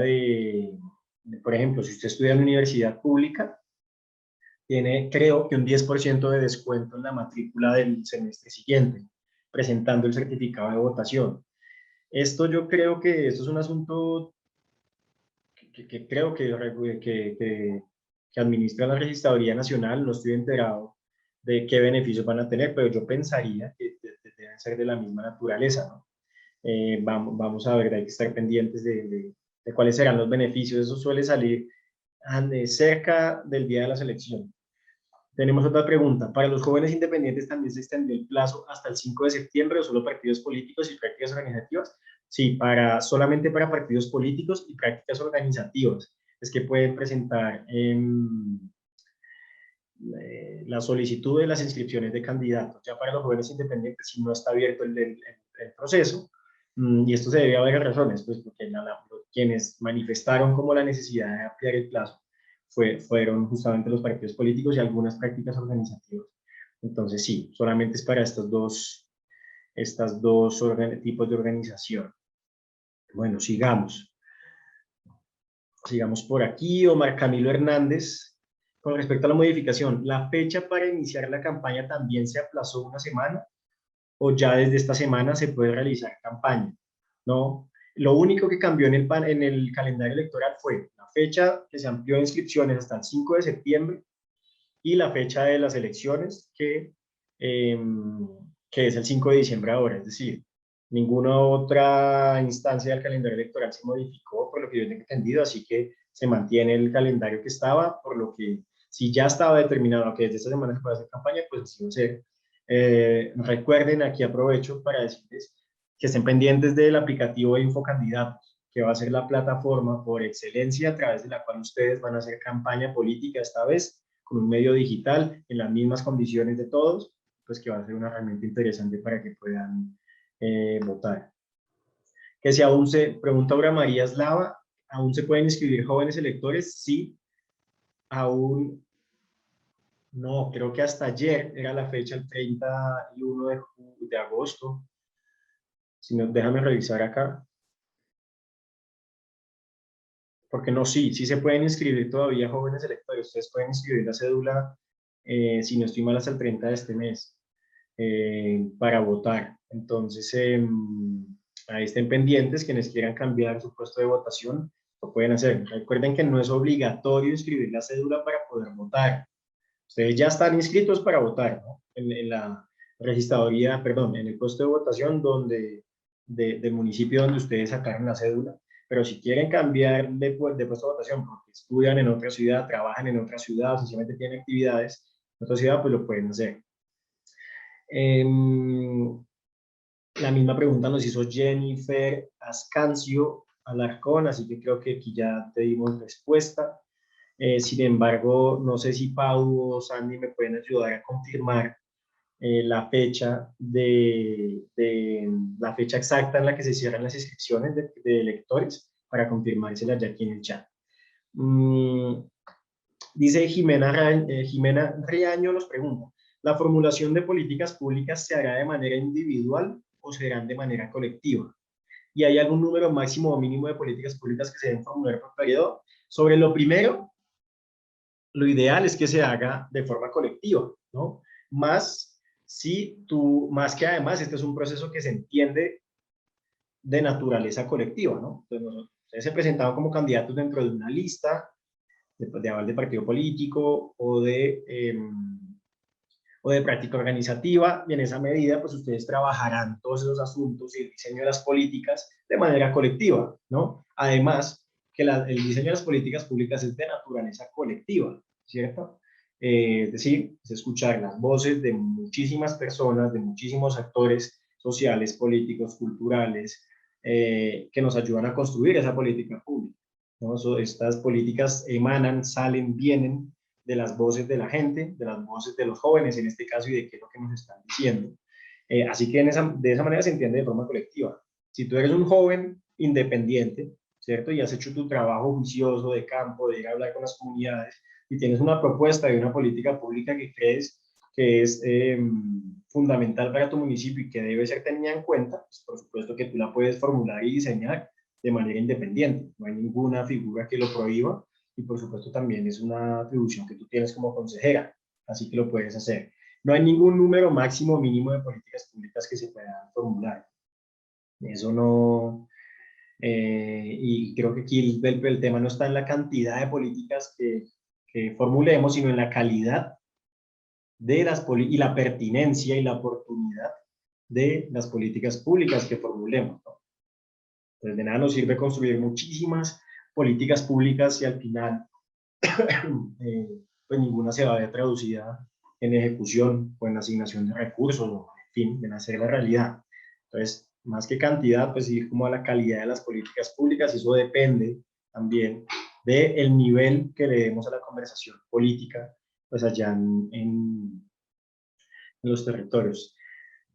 por ejemplo, si usted estudia en una universidad pública, tiene creo que un 10% de descuento en la matrícula del semestre siguiente, presentando el certificado de votación. Esto yo creo que esto es un asunto que creo que administra la Registraduría Nacional. No estoy enterado de qué beneficios van a tener, pero yo pensaría que deben ser de la misma naturaleza, ¿no? Vamos a ver, hay que estar pendientes de cuáles serán los beneficios. Eso suele salir cerca del día de las elecciones. Tenemos otra pregunta. ¿Para los jóvenes independientes también se extendió el plazo hasta el 5 de septiembre o solo partidos políticos y prácticas organizativas? Sí, solamente para partidos políticos y prácticas organizativas. Es que pueden presentar la solicitud de las inscripciones de candidatos. Ya para los jóvenes independientes, si no está abierto el proceso, y esto se debe a varias razones, pues porque quienes manifestaron como la necesidad de ampliar el plazo fueron justamente los partidos políticos y algunas prácticas organizativas. Entonces sí, solamente es para estos dos tipos de organización. Bueno, sigamos. Sigamos por aquí. Omar Camilo Hernández, con respecto a la modificación, ¿la fecha para iniciar la campaña también se aplazó una semana o ya desde esta semana se puede realizar campaña? No, lo único que cambió en el calendario electoral fue la fecha que se amplió de inscripciones hasta el 5 de septiembre y la fecha de las elecciones que es el 5 de diciembre ahora. Es decir, ninguna otra instancia del calendario electoral se modificó, por lo que yo tengo entendido, así que se mantiene el calendario que estaba, por lo que si ya estaba determinado que desde esta semana se puede hacer campaña, pues así va a ser. Recuerden, aquí aprovecho para decirles que estén pendientes del aplicativo de Infocandidatos, que va a ser la plataforma por excelencia a través de la cual ustedes van a hacer campaña política esta vez, con un medio digital, en las mismas condiciones de todos, pues que va a ser una herramienta interesante para que puedan votar. Que si aún pregunta Aura María Eslava, ¿aún se pueden inscribir jóvenes electores? Sí, aún no, creo que hasta ayer era la fecha, el 31 de agosto. Si no, déjame revisar acá. Porque no, sí se pueden inscribir todavía jóvenes electores. Ustedes pueden inscribir la cédula, si no estoy mal, hasta el 30 de este mes, para votar. Entonces, ahí estén pendientes, quienes quieran cambiar su puesto de votación, lo pueden hacer. Recuerden que no es obligatorio inscribir la cédula para poder votar. Ustedes ya están inscritos para votar, ¿no? En la registraduría, perdón, en el puesto de votación del municipio donde ustedes sacaron la cédula. Pero si quieren cambiar de puesto de votación porque estudian en otra ciudad, trabajan en otra ciudad, o sencillamente tienen actividades en otra ciudad, pues lo pueden hacer. La misma pregunta nos hizo Jennifer Ascancio Alarcón, así que creo que aquí ya te dimos respuesta. Sin embargo, no sé si Pau o Sandy me pueden ayudar a confirmar la fecha exacta en la que se cierran las inscripciones de electores para confirmársela ya aquí en el chat. Dice Jimena Riaño nos pregunta, ¿la formulación de políticas públicas se hará de manera individual o serán de manera colectiva? ¿Y hay algún número máximo o mínimo de políticas públicas que se deben formular por periodo? Sobre lo primero, lo ideal es que se haga de forma colectiva, ¿no? Más que además este es un proceso que se entiende de naturaleza colectiva, ¿no? Entonces, ustedes se presentaban como candidatos dentro de una lista de aval de partido político o de práctica organizativa, y en esa medida, pues ustedes trabajarán todos esos asuntos y el diseño de las políticas de manera colectiva, ¿no? Además, que el diseño de las políticas públicas es de naturaleza colectiva, ¿cierto? Es decir, es escuchar las voces de muchísimas personas, de muchísimos actores sociales, políticos, culturales, que nos ayudan a construir esa política pública, ¿no? Estas políticas emanan, salen, vienen de las voces de la gente, de las voces de los jóvenes en este caso y de qué es lo que nos están diciendo. Así que de esa manera se entiende de forma colectiva. Si tú eres un joven independiente, ¿cierto? Y has hecho tu trabajo juicioso de campo, de ir a hablar con las comunidades, y tienes una propuesta de una política pública que crees que es fundamental para tu municipio y que debe ser tenida en cuenta, pues por supuesto que tú la puedes formular y diseñar de manera independiente. No hay ninguna figura que lo prohíba y por supuesto también es una atribución que tú tienes como consejera, así que lo puedes hacer. No hay ningún número máximo o mínimo de políticas públicas que se puedan formular. Eso no, y creo que aquí el tema no está en la cantidad de políticas que formulemos, sino en la calidad de y la pertinencia y la oportunidad de las políticas públicas que formulemos, ¿no? Entonces, de nada nos sirve construir muchísimas políticas públicas y al final pues ninguna se va a ver traducida en ejecución o en asignación de recursos, o en fin, en hacer la realidad. Entonces, más que cantidad, pues ir como a la calidad de las políticas públicas, y eso depende también del nivel que le demos a la conversación política, pues allá en los territorios.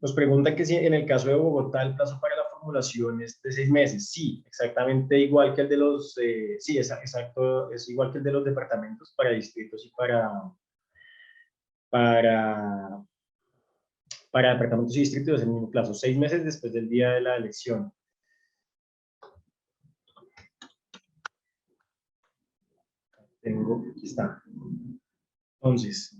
Nos pregunta que si en el caso de Bogotá el plazo para la formulación es de 6 meses. Sí, exactamente igual que el de los, sí, exacto, es igual que el de los departamentos para distritos y para, para departamentos y distritos es el mismo plazo, 6 meses después del día de la elección. Aquí está. Entonces,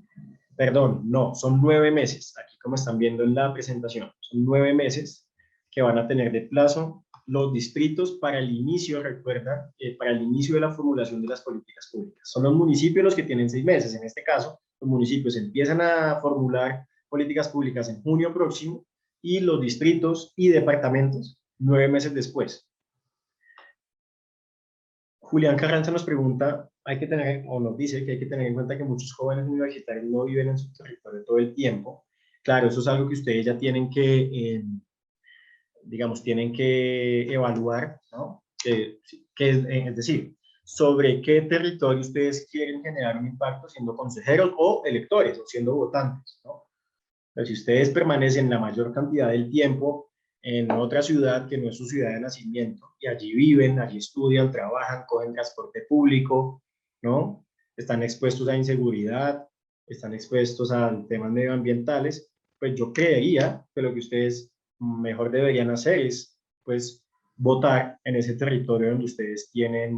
perdón, no, son 9 meses. Aquí como están viendo en la presentación, son 9 meses que van a tener de plazo los distritos para el inicio, recuerda, para el inicio de la formulación de las políticas públicas. Son los municipios los que tienen 6 meses. En este caso, los municipios empiezan a formular políticas públicas en junio próximo y los distritos y departamentos 9 meses después. Julián Carranza nos pregunta, hay que tener, o nos dice que hay que tener en cuenta que muchos jóvenes universitarios no viven en su territorio todo el tiempo. Claro, eso es algo que ustedes ya tienen que, digamos, tienen que evaluar, ¿no? Es decir, sobre qué territorio ustedes quieren generar un impacto siendo consejeros o electores o siendo votantes, ¿no? Pero si ustedes permanecen la mayor cantidad del tiempo en otra ciudad que no es su ciudad de nacimiento, y allí viven, allí estudian, trabajan, cogen transporte público, ¿no? Están expuestos a inseguridad, están expuestos a temas medioambientales, pues yo creería que lo que ustedes mejor deberían hacer es, pues, votar en ese territorio donde ustedes tienen,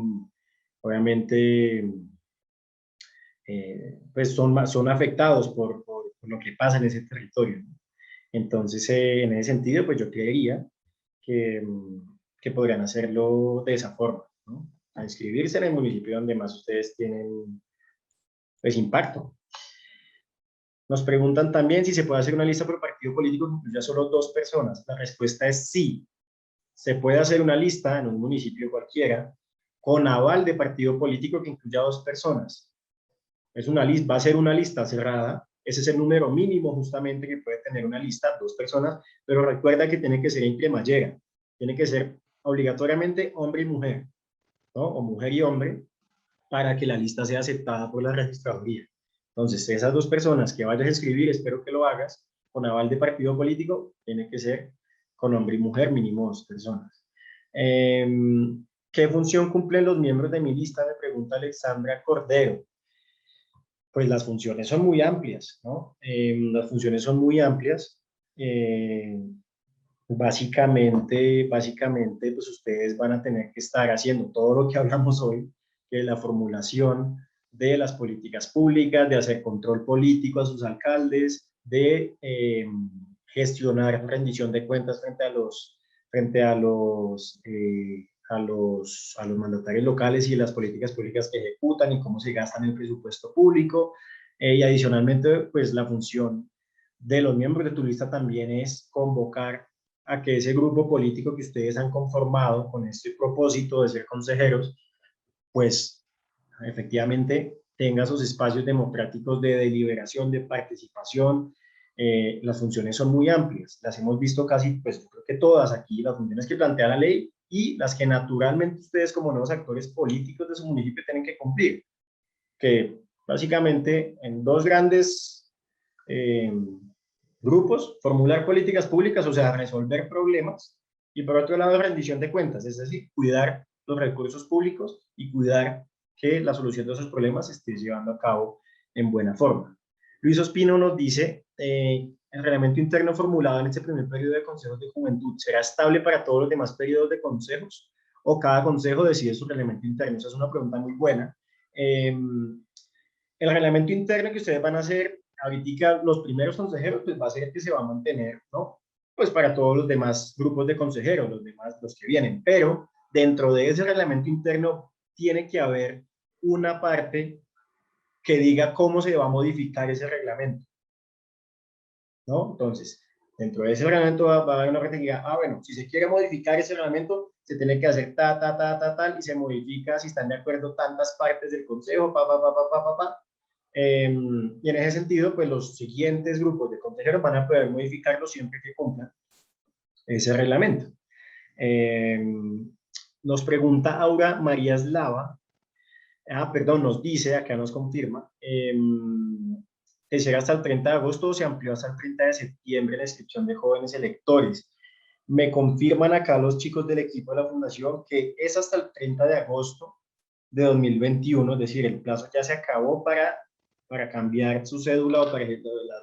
obviamente, pues son afectados por lo que pasa en ese territorio, ¿no? Entonces, en ese sentido, pues yo creería que podrían hacerlo de esa forma, ¿no? A inscribirse en el municipio donde más ustedes tienen, pues, impacto. Nos preguntan también si se puede hacer una lista por partido político que incluya solo 2 personas. La respuesta es sí. Se puede hacer una lista en un municipio cualquiera con aval de partido político que incluya 2 personas. Es una lista, va a ser una lista cerrada. Ese es el número mínimo justamente que puede tener una lista, 2 personas, pero recuerda que tiene que ser en cremallera. Tiene que ser obligatoriamente hombre y mujer, ¿no? O mujer y hombre, para que la lista sea aceptada por la registraduría. Entonces, esas dos personas que vayas a escribir, espero que lo hagas con aval de partido político, tiene que ser con hombre y mujer, mínimo 2 personas. Eh, ¿Qué función cumplen los miembros de mi lista? Me pregunta Alexandra Cordero. Pues las funciones son muy amplias, ¿no? Las funciones son muy amplias. Eh, básicamente, pues ustedes van a tener que estar haciendo todo lo que hablamos hoy, que es la formulación de las políticas públicas, de hacer control político a sus alcaldes, de gestionar rendición de cuentas frente a los mandatarios locales y las políticas públicas que ejecutan y cómo se gastan el presupuesto público. Y adicionalmente, pues la función de los miembros de tu lista también es convocar a que ese grupo político que ustedes han conformado con este propósito de ser consejeros, pues efectivamente tenga sus espacios democráticos de deliberación, de participación. Las funciones son muy amplias, las hemos visto casi, pues yo creo que todas aquí, las funciones que plantea la ley y las que naturalmente ustedes como nuevos actores políticos de su municipio tienen que cumplir, que básicamente en dos grandes eh, grupos, formular políticas públicas, o sea, resolver problemas, y por otro lado, rendición de cuentas, es decir, cuidar los recursos públicos y cuidar que la solución de esos problemas se esté llevando a cabo en buena forma. Luis Ospino nos dice, el reglamento interno formulado en este primer periodo de consejos de juventud, ¿será estable para todos los demás periodos de consejos? ¿O cada consejo decide su reglamento interno? Esa es una pregunta muy buena. El reglamento interno que ustedes van a hacer ahorita, los primeros consejeros, pues va a ser el que se va a mantener, ¿no? Pues para todos los demás grupos de consejeros, los que vienen. Pero dentro de ese reglamento interno tiene que haber una parte que diga cómo se va a modificar ese reglamento, ¿no? Entonces, dentro de ese reglamento va a haber una parte que diga, bueno, si se quiere modificar ese reglamento, se tiene que hacer tal, y se modifica si están de acuerdo tantas partes del consejo, y en ese sentido, pues los siguientes grupos de consejeros van a poder modificarlo siempre que cumplan ese reglamento. Eh, Nos pregunta Aura María Slava, perdón, nos dice, acá nos confirma, que será hasta el 30 de agosto o se amplió hasta el 30 de septiembre la inscripción de jóvenes electores. Me confirman acá los chicos del equipo de la fundación que es hasta el 30 de agosto de 2021, es decir, el plazo ya se acabó para cambiar su cédula o para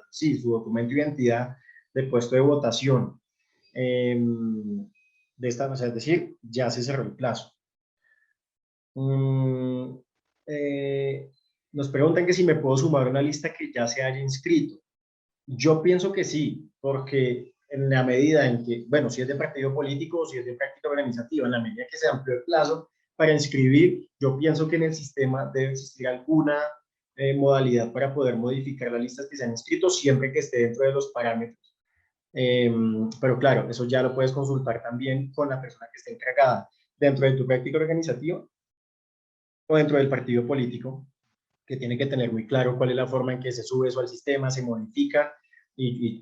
sí, su documento de identidad de puesto de votación. De esta manera, es decir, ya se cerró el plazo. Eh, Nos preguntan que si me puedo sumar a una lista que ya se haya inscrito. Yo pienso que sí, porque en la medida en que, bueno, si es de partido político o si es de práctica organizativa, en la medida que se amplió el plazo para inscribir, yo pienso que en el sistema debe existir alguna modalidad para poder modificar las listas que se han inscrito siempre que esté dentro de los parámetros. Pero claro, eso ya lo puedes consultar también con la persona que esté encargada dentro de tu práctica organizativa o dentro del partido político, que tiene que tener muy claro cuál es la forma en que se sube eso al sistema, se modifica,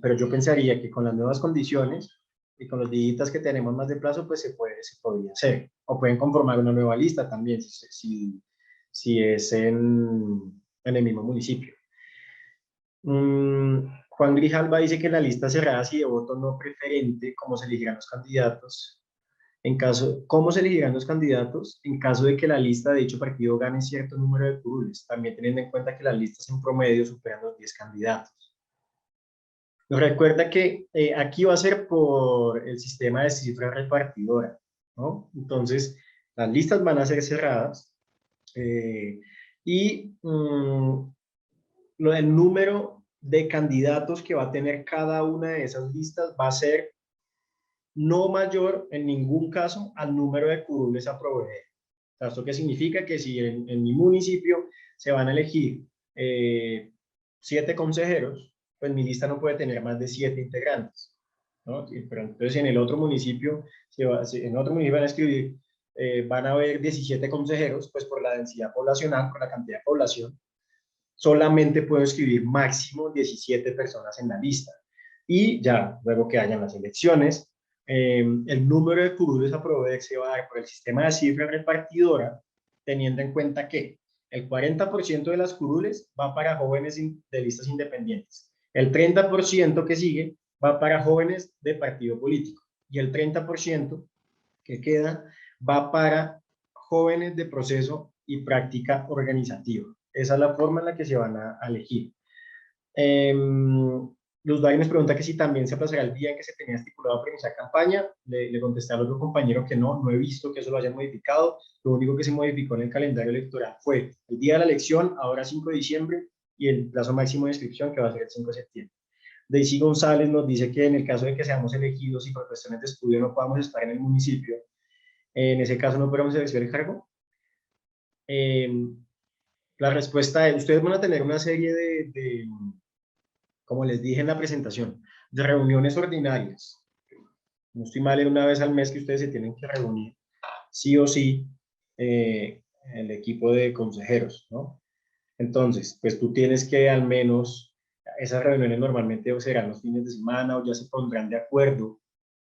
pero yo pensaría que con las nuevas condiciones y con los dígitos que tenemos más de plazo, pues se podría hacer. O pueden conformar una nueva lista también, si es en el mismo municipio. Juan Grijalva dice que la lista cerrada si de voto no preferente, ¿cómo se elegirán los candidatos? ¿Cómo se elegirán los candidatos en caso de que la lista de dicho partido gane cierto número de curules? También teniendo en cuenta que las listas en promedio superan los 10 candidatos. Nos recuerda que aquí va a ser por el sistema de cifra repartidora, ¿no? Entonces, las listas van a ser cerradas y el número de candidatos que va a tener cada una de esas listas va a ser no mayor en ningún caso al número de curules a proveer. ¿Esto qué significa? Que si en mi municipio se van a elegir 7 consejeros, pues mi lista no puede tener más de 7 integrantes, ¿no? Pero entonces en el otro municipio, en otro municipio van a escribir, van a haber 17 consejeros, pues por la densidad poblacional, por la cantidad de población, solamente puedo escribir máximo 17 personas en la lista. Y ya, luego que hayan las elecciones, el número de curules a proveer se va a dar por el sistema de cifra repartidora, teniendo en cuenta que El 40% de las curules va para jóvenes de listas independientes. El 30% que sigue va para jóvenes de partido político. Y el 30% que queda va para jóvenes de proceso y práctica organizativa. Esa es la forma en la que se van a elegir. Luz Dari nos pregunta que si también se aplazará el día en que se tenía estipulado para iniciar campaña. Le contesté al otro compañero que no he visto que eso lo haya modificado. Lo único que se modificó en el calendario electoral fue el día de la elección, ahora 5 de diciembre, y el plazo máximo de inscripción, que va a ser el 5 de septiembre. Daisy González nos dice que en el caso de que seamos elegidos y por cuestiones de estudio no podamos estar en el municipio, en ese caso no podemos ejercer el cargo. La respuesta es, ustedes van a tener una serie como les dije en la presentación, de reuniones ordinarias. No estoy mal, en una vez al mes que ustedes se tienen que reunir, sí o sí, el equipo de consejeros, ¿no? Entonces, pues tú tienes que al menos, esas reuniones normalmente serán los fines de semana o ya se pondrán de acuerdo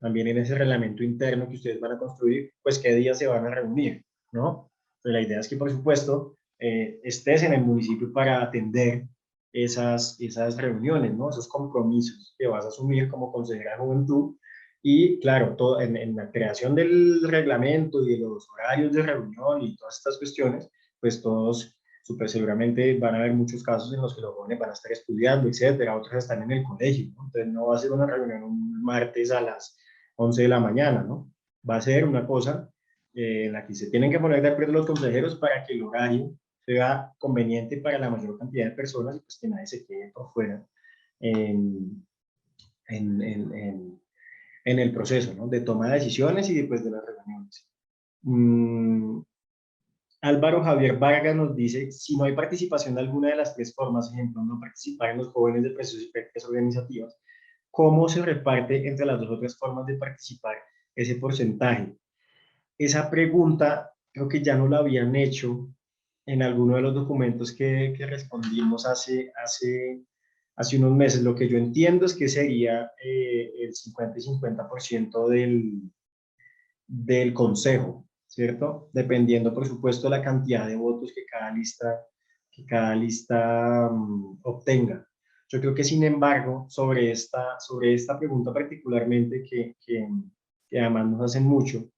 también en ese reglamento interno que ustedes van a construir, pues qué días se van a reunir, ¿no? Entonces, la idea es que, por supuesto, estés en el municipio para atender esas reuniones, ¿no? Esos compromisos que vas a asumir como consejera de juventud. Y claro, todo, en la creación del reglamento y de los horarios de reunión y todas estas cuestiones, pues todos súper seguramente van a haber muchos casos en los que los jóvenes van a estar estudiando, etcétera, otros están en el colegio, ¿no? Entonces no va a ser una reunión un martes a las 11 de la mañana, ¿no? Va a ser una cosa en la que se tienen que poner de acuerdo los consejeros para que el horario sea conveniente para la mayor cantidad de personas y pues que nadie se quede por fuera en, en, en, en el proceso, ¿no? De toma de decisiones y después de las reuniones. Álvaro Javier Vargas nos dice, si no hay participación de alguna de las tres formas, ejemplo, no participar en los jóvenes de procesos y prácticas organizativas, ¿cómo se reparte entre las dos otras formas de participar ese porcentaje? Esa pregunta creo que ya no la habían hecho en alguno de los documentos que respondimos hace unos meses. Lo que yo entiendo es que sería el 50 y 50% del consejo, ¿cierto? Dependiendo, por supuesto, de la cantidad de votos que cada lista obtenga. Yo creo que, sin embargo, sobre esta pregunta particularmente, que además nos hacen mucho,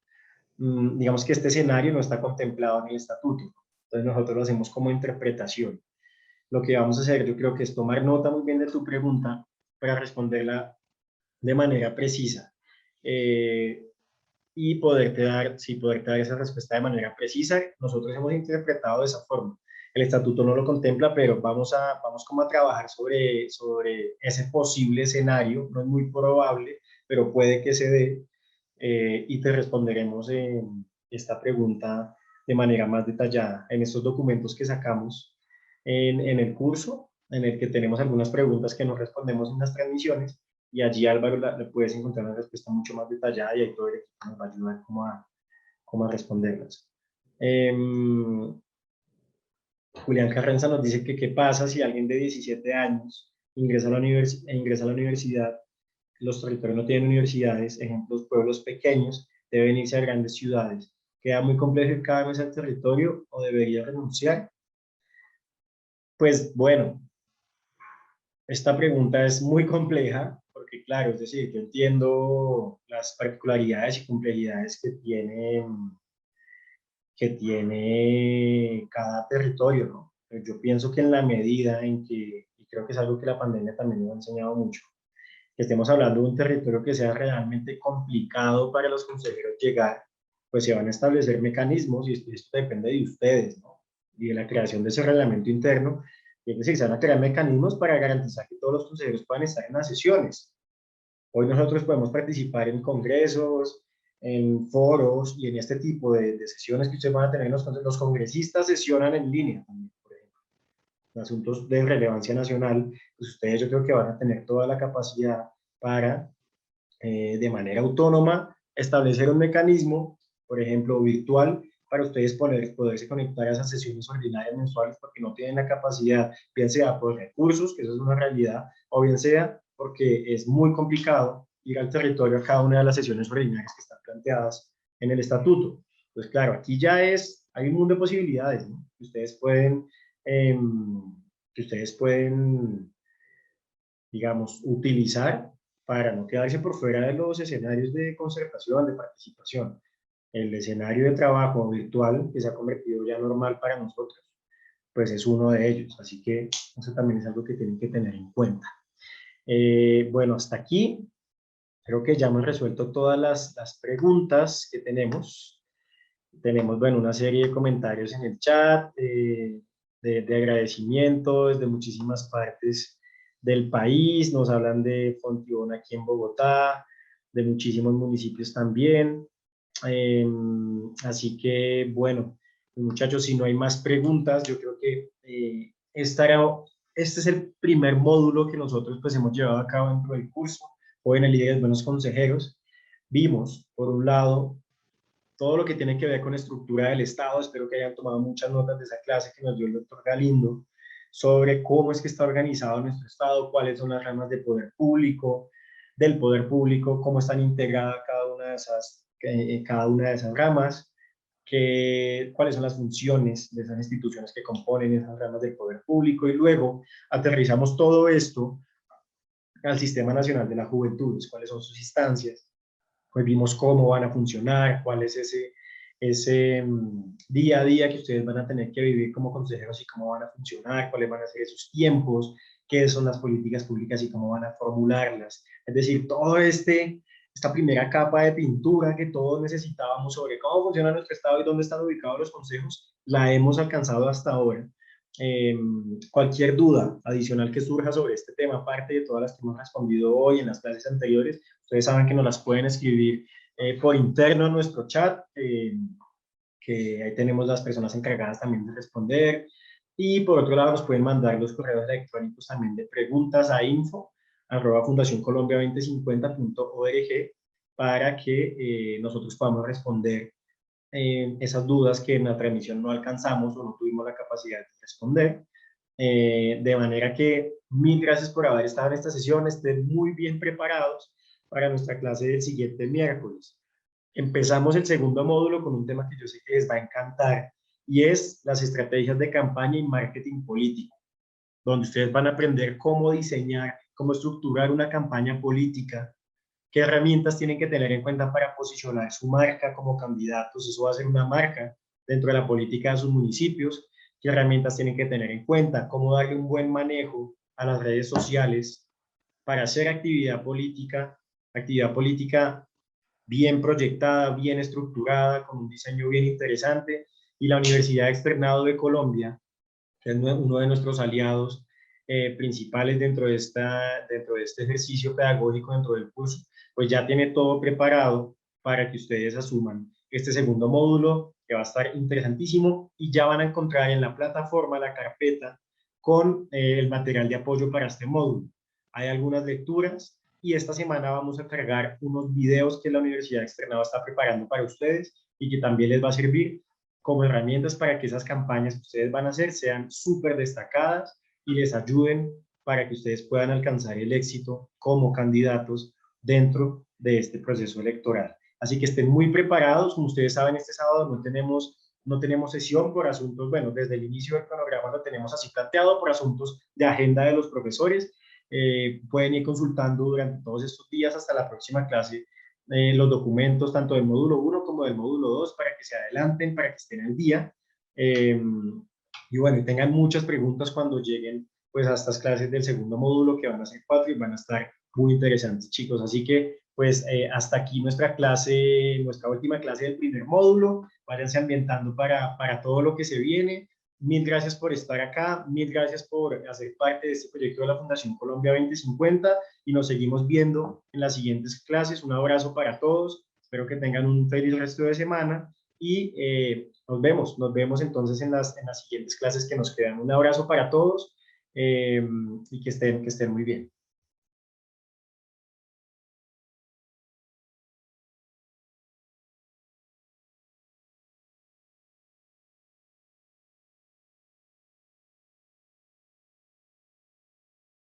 digamos que este escenario no está contemplado en el estatuto. Entonces nosotros lo hacemos como interpretación. Lo que vamos a hacer, yo creo que es tomar nota muy bien de tu pregunta para responderla de manera precisa. Y poderte dar esa respuesta de manera precisa. Nosotros hemos interpretado de esa forma. El estatuto no lo contempla, pero vamos como a trabajar sobre ese posible escenario. No es muy probable, pero puede que se dé, y te responderemos esta pregunta de manera más detallada en estos documentos que sacamos en el curso, en el que tenemos algunas preguntas que nos respondemos en las transmisiones, y allí, Álvaro, le puedes encontrar una respuesta mucho más detallada y ahí todo el equipo nos va a ayudar como a responderlas. Julián Carranza nos dice que qué pasa si alguien de 17 años ingresa a la universidad, los territorios no tienen universidades, ejemplos, pueblos pequeños, deben irse a grandes ciudades. ¿Queda muy complejo ir cada vez al territorio o debería renunciar? Pues bueno, esta pregunta es muy compleja porque, claro, es decir, yo entiendo las particularidades y complejidades que tiene cada territorio, ¿no? Pero yo pienso que en la medida en que, y creo que es algo que la pandemia también nos ha enseñado mucho, que estemos hablando de un territorio que sea realmente complicado para los consejeros llegar, pues se van a establecer mecanismos, y esto depende de ustedes, ¿no? Y de la creación de ese reglamento interno, es decir, se van a crear mecanismos para garantizar que todos los consejeros puedan estar en las sesiones. Hoy nosotros podemos participar en congresos, en foros y en este tipo de sesiones que ustedes van a tener. Los congresistas sesionan en línea también, por ejemplo. En asuntos de relevancia nacional, pues ustedes yo creo que van a tener toda la capacidad para, de manera autónoma, establecer un mecanismo, por ejemplo, virtual, para ustedes poderse conectar a esas sesiones ordinarias mensuales porque no tienen la capacidad, bien sea por recursos, que eso es una realidad, o bien sea porque es muy complicado ir al territorio a cada una de las sesiones ordinarias que están planteadas en el estatuto. Pues claro, aquí ya es hay un mundo de posibilidades, ¿no? Que ustedes pueden, digamos, utilizar para no quedarse por fuera de los escenarios de concertación, de participación. El escenario de trabajo virtual, que se ha convertido ya normal para nosotros, pues es uno de ellos. Así que eso también es algo que tienen que tener en cuenta. Bueno, hasta aquí. Creo que ya hemos resuelto todas las preguntas que tenemos. Tenemos, bueno, una serie de comentarios en el chat, de agradecimientos de muchísimas partes del país. Nos hablan de Fontibón aquí en Bogotá, de muchísimos municipios también. Así que, bueno, muchachos, si no hay más preguntas, yo creo que este es el primer módulo que nosotros pues hemos llevado a cabo dentro del curso. Hoy en el Liga de Buenos Consejeros vimos, por un lado, todo lo que tiene que ver con estructura del Estado. Espero que hayan tomado muchas notas de esa clase que nos dio el doctor Galindo sobre cómo es que está organizado nuestro Estado, cuáles son las ramas de poder público, del poder público, cómo están integradas cada una de esas ramas, cuáles son las funciones de esas instituciones que componen esas ramas del poder público, y luego aterrizamos todo esto al Sistema Nacional de la Juventud, cuáles son sus instancias. Pues vimos cómo van a funcionar, cuál es ese día a día que ustedes van a tener que vivir como consejeros y cómo van a funcionar, cuáles van a ser esos tiempos, qué son las políticas públicas y cómo van a formularlas. Es decir, esta primera capa de pintura que todos necesitábamos sobre cómo funciona nuestro Estado y dónde están ubicados los consejos, la hemos alcanzado hasta ahora. Cualquier duda adicional que surja sobre este tema, aparte de todas las que hemos respondido hoy en las clases anteriores, ustedes saben que nos las pueden escribir por interno en nuestro chat, que ahí tenemos las personas encargadas también de responder. Y por otro lado, nos pueden mandar los correos electrónicos también de preguntas a info@fundacioncolombia2050.org para que nosotros podamos responder esas dudas que en la transmisión no alcanzamos o no tuvimos la capacidad de responder. De manera que mil gracias por haber estado en esta sesión. Estén muy bien preparados para nuestra clase del siguiente miércoles. Empezamos el segundo módulo con un tema que yo sé que les va a encantar, y es las estrategias de campaña y marketing político, donde ustedes van a aprender cómo diseñar, cómo estructurar una campaña política, qué herramientas tienen que tener en cuenta para posicionar su marca como candidatos. Eso va a ser una marca dentro de la política de sus municipios. Qué herramientas tienen que tener en cuenta, cómo darle un buen manejo a las redes sociales para hacer actividad política bien proyectada, bien estructurada, con un diseño bien interesante. Y la Universidad Externado de Colombia, que es uno de nuestros aliados principales dentro de este ejercicio pedagógico, dentro del curso, pues ya tiene todo preparado para que ustedes asuman este segundo módulo, que va a estar interesantísimo, y ya van a encontrar en la plataforma la carpeta con el material de apoyo para este módulo. Hay algunas lecturas, y esta semana vamos a cargar unos videos que la Universidad Externado está preparando para ustedes y que también les va a servir como herramientas para que esas campañas que ustedes van a hacer sean súper destacadas y les ayuden para que ustedes puedan alcanzar el éxito como candidatos dentro de este proceso electoral. Así que estén muy preparados. Como ustedes saben, este sábado no tenemos sesión por asuntos, bueno, desde el inicio del cronograma lo tenemos así planteado por asuntos de agenda de los profesores. Pueden ir consultando durante todos estos días hasta la próxima clase los documentos tanto del módulo 1 como del módulo 2 para que se adelanten, para que estén al día. Y bueno, y tengan muchas preguntas cuando lleguen pues a estas clases del segundo módulo, que van a ser 4 y van a estar muy interesantes, chicos. Así que pues hasta aquí nuestra última clase del primer módulo. Váyanse ambientando para todo lo que se viene. Mil gracias por estar acá, mil gracias por hacer parte de este proyecto de la Fundación Colombia 2050, y nos seguimos viendo en las siguientes clases. Un abrazo para todos, espero que tengan un feliz resto de semana, y nos vemos entonces en las siguientes clases que nos quedan. Un abrazo para todos y que estén muy bien.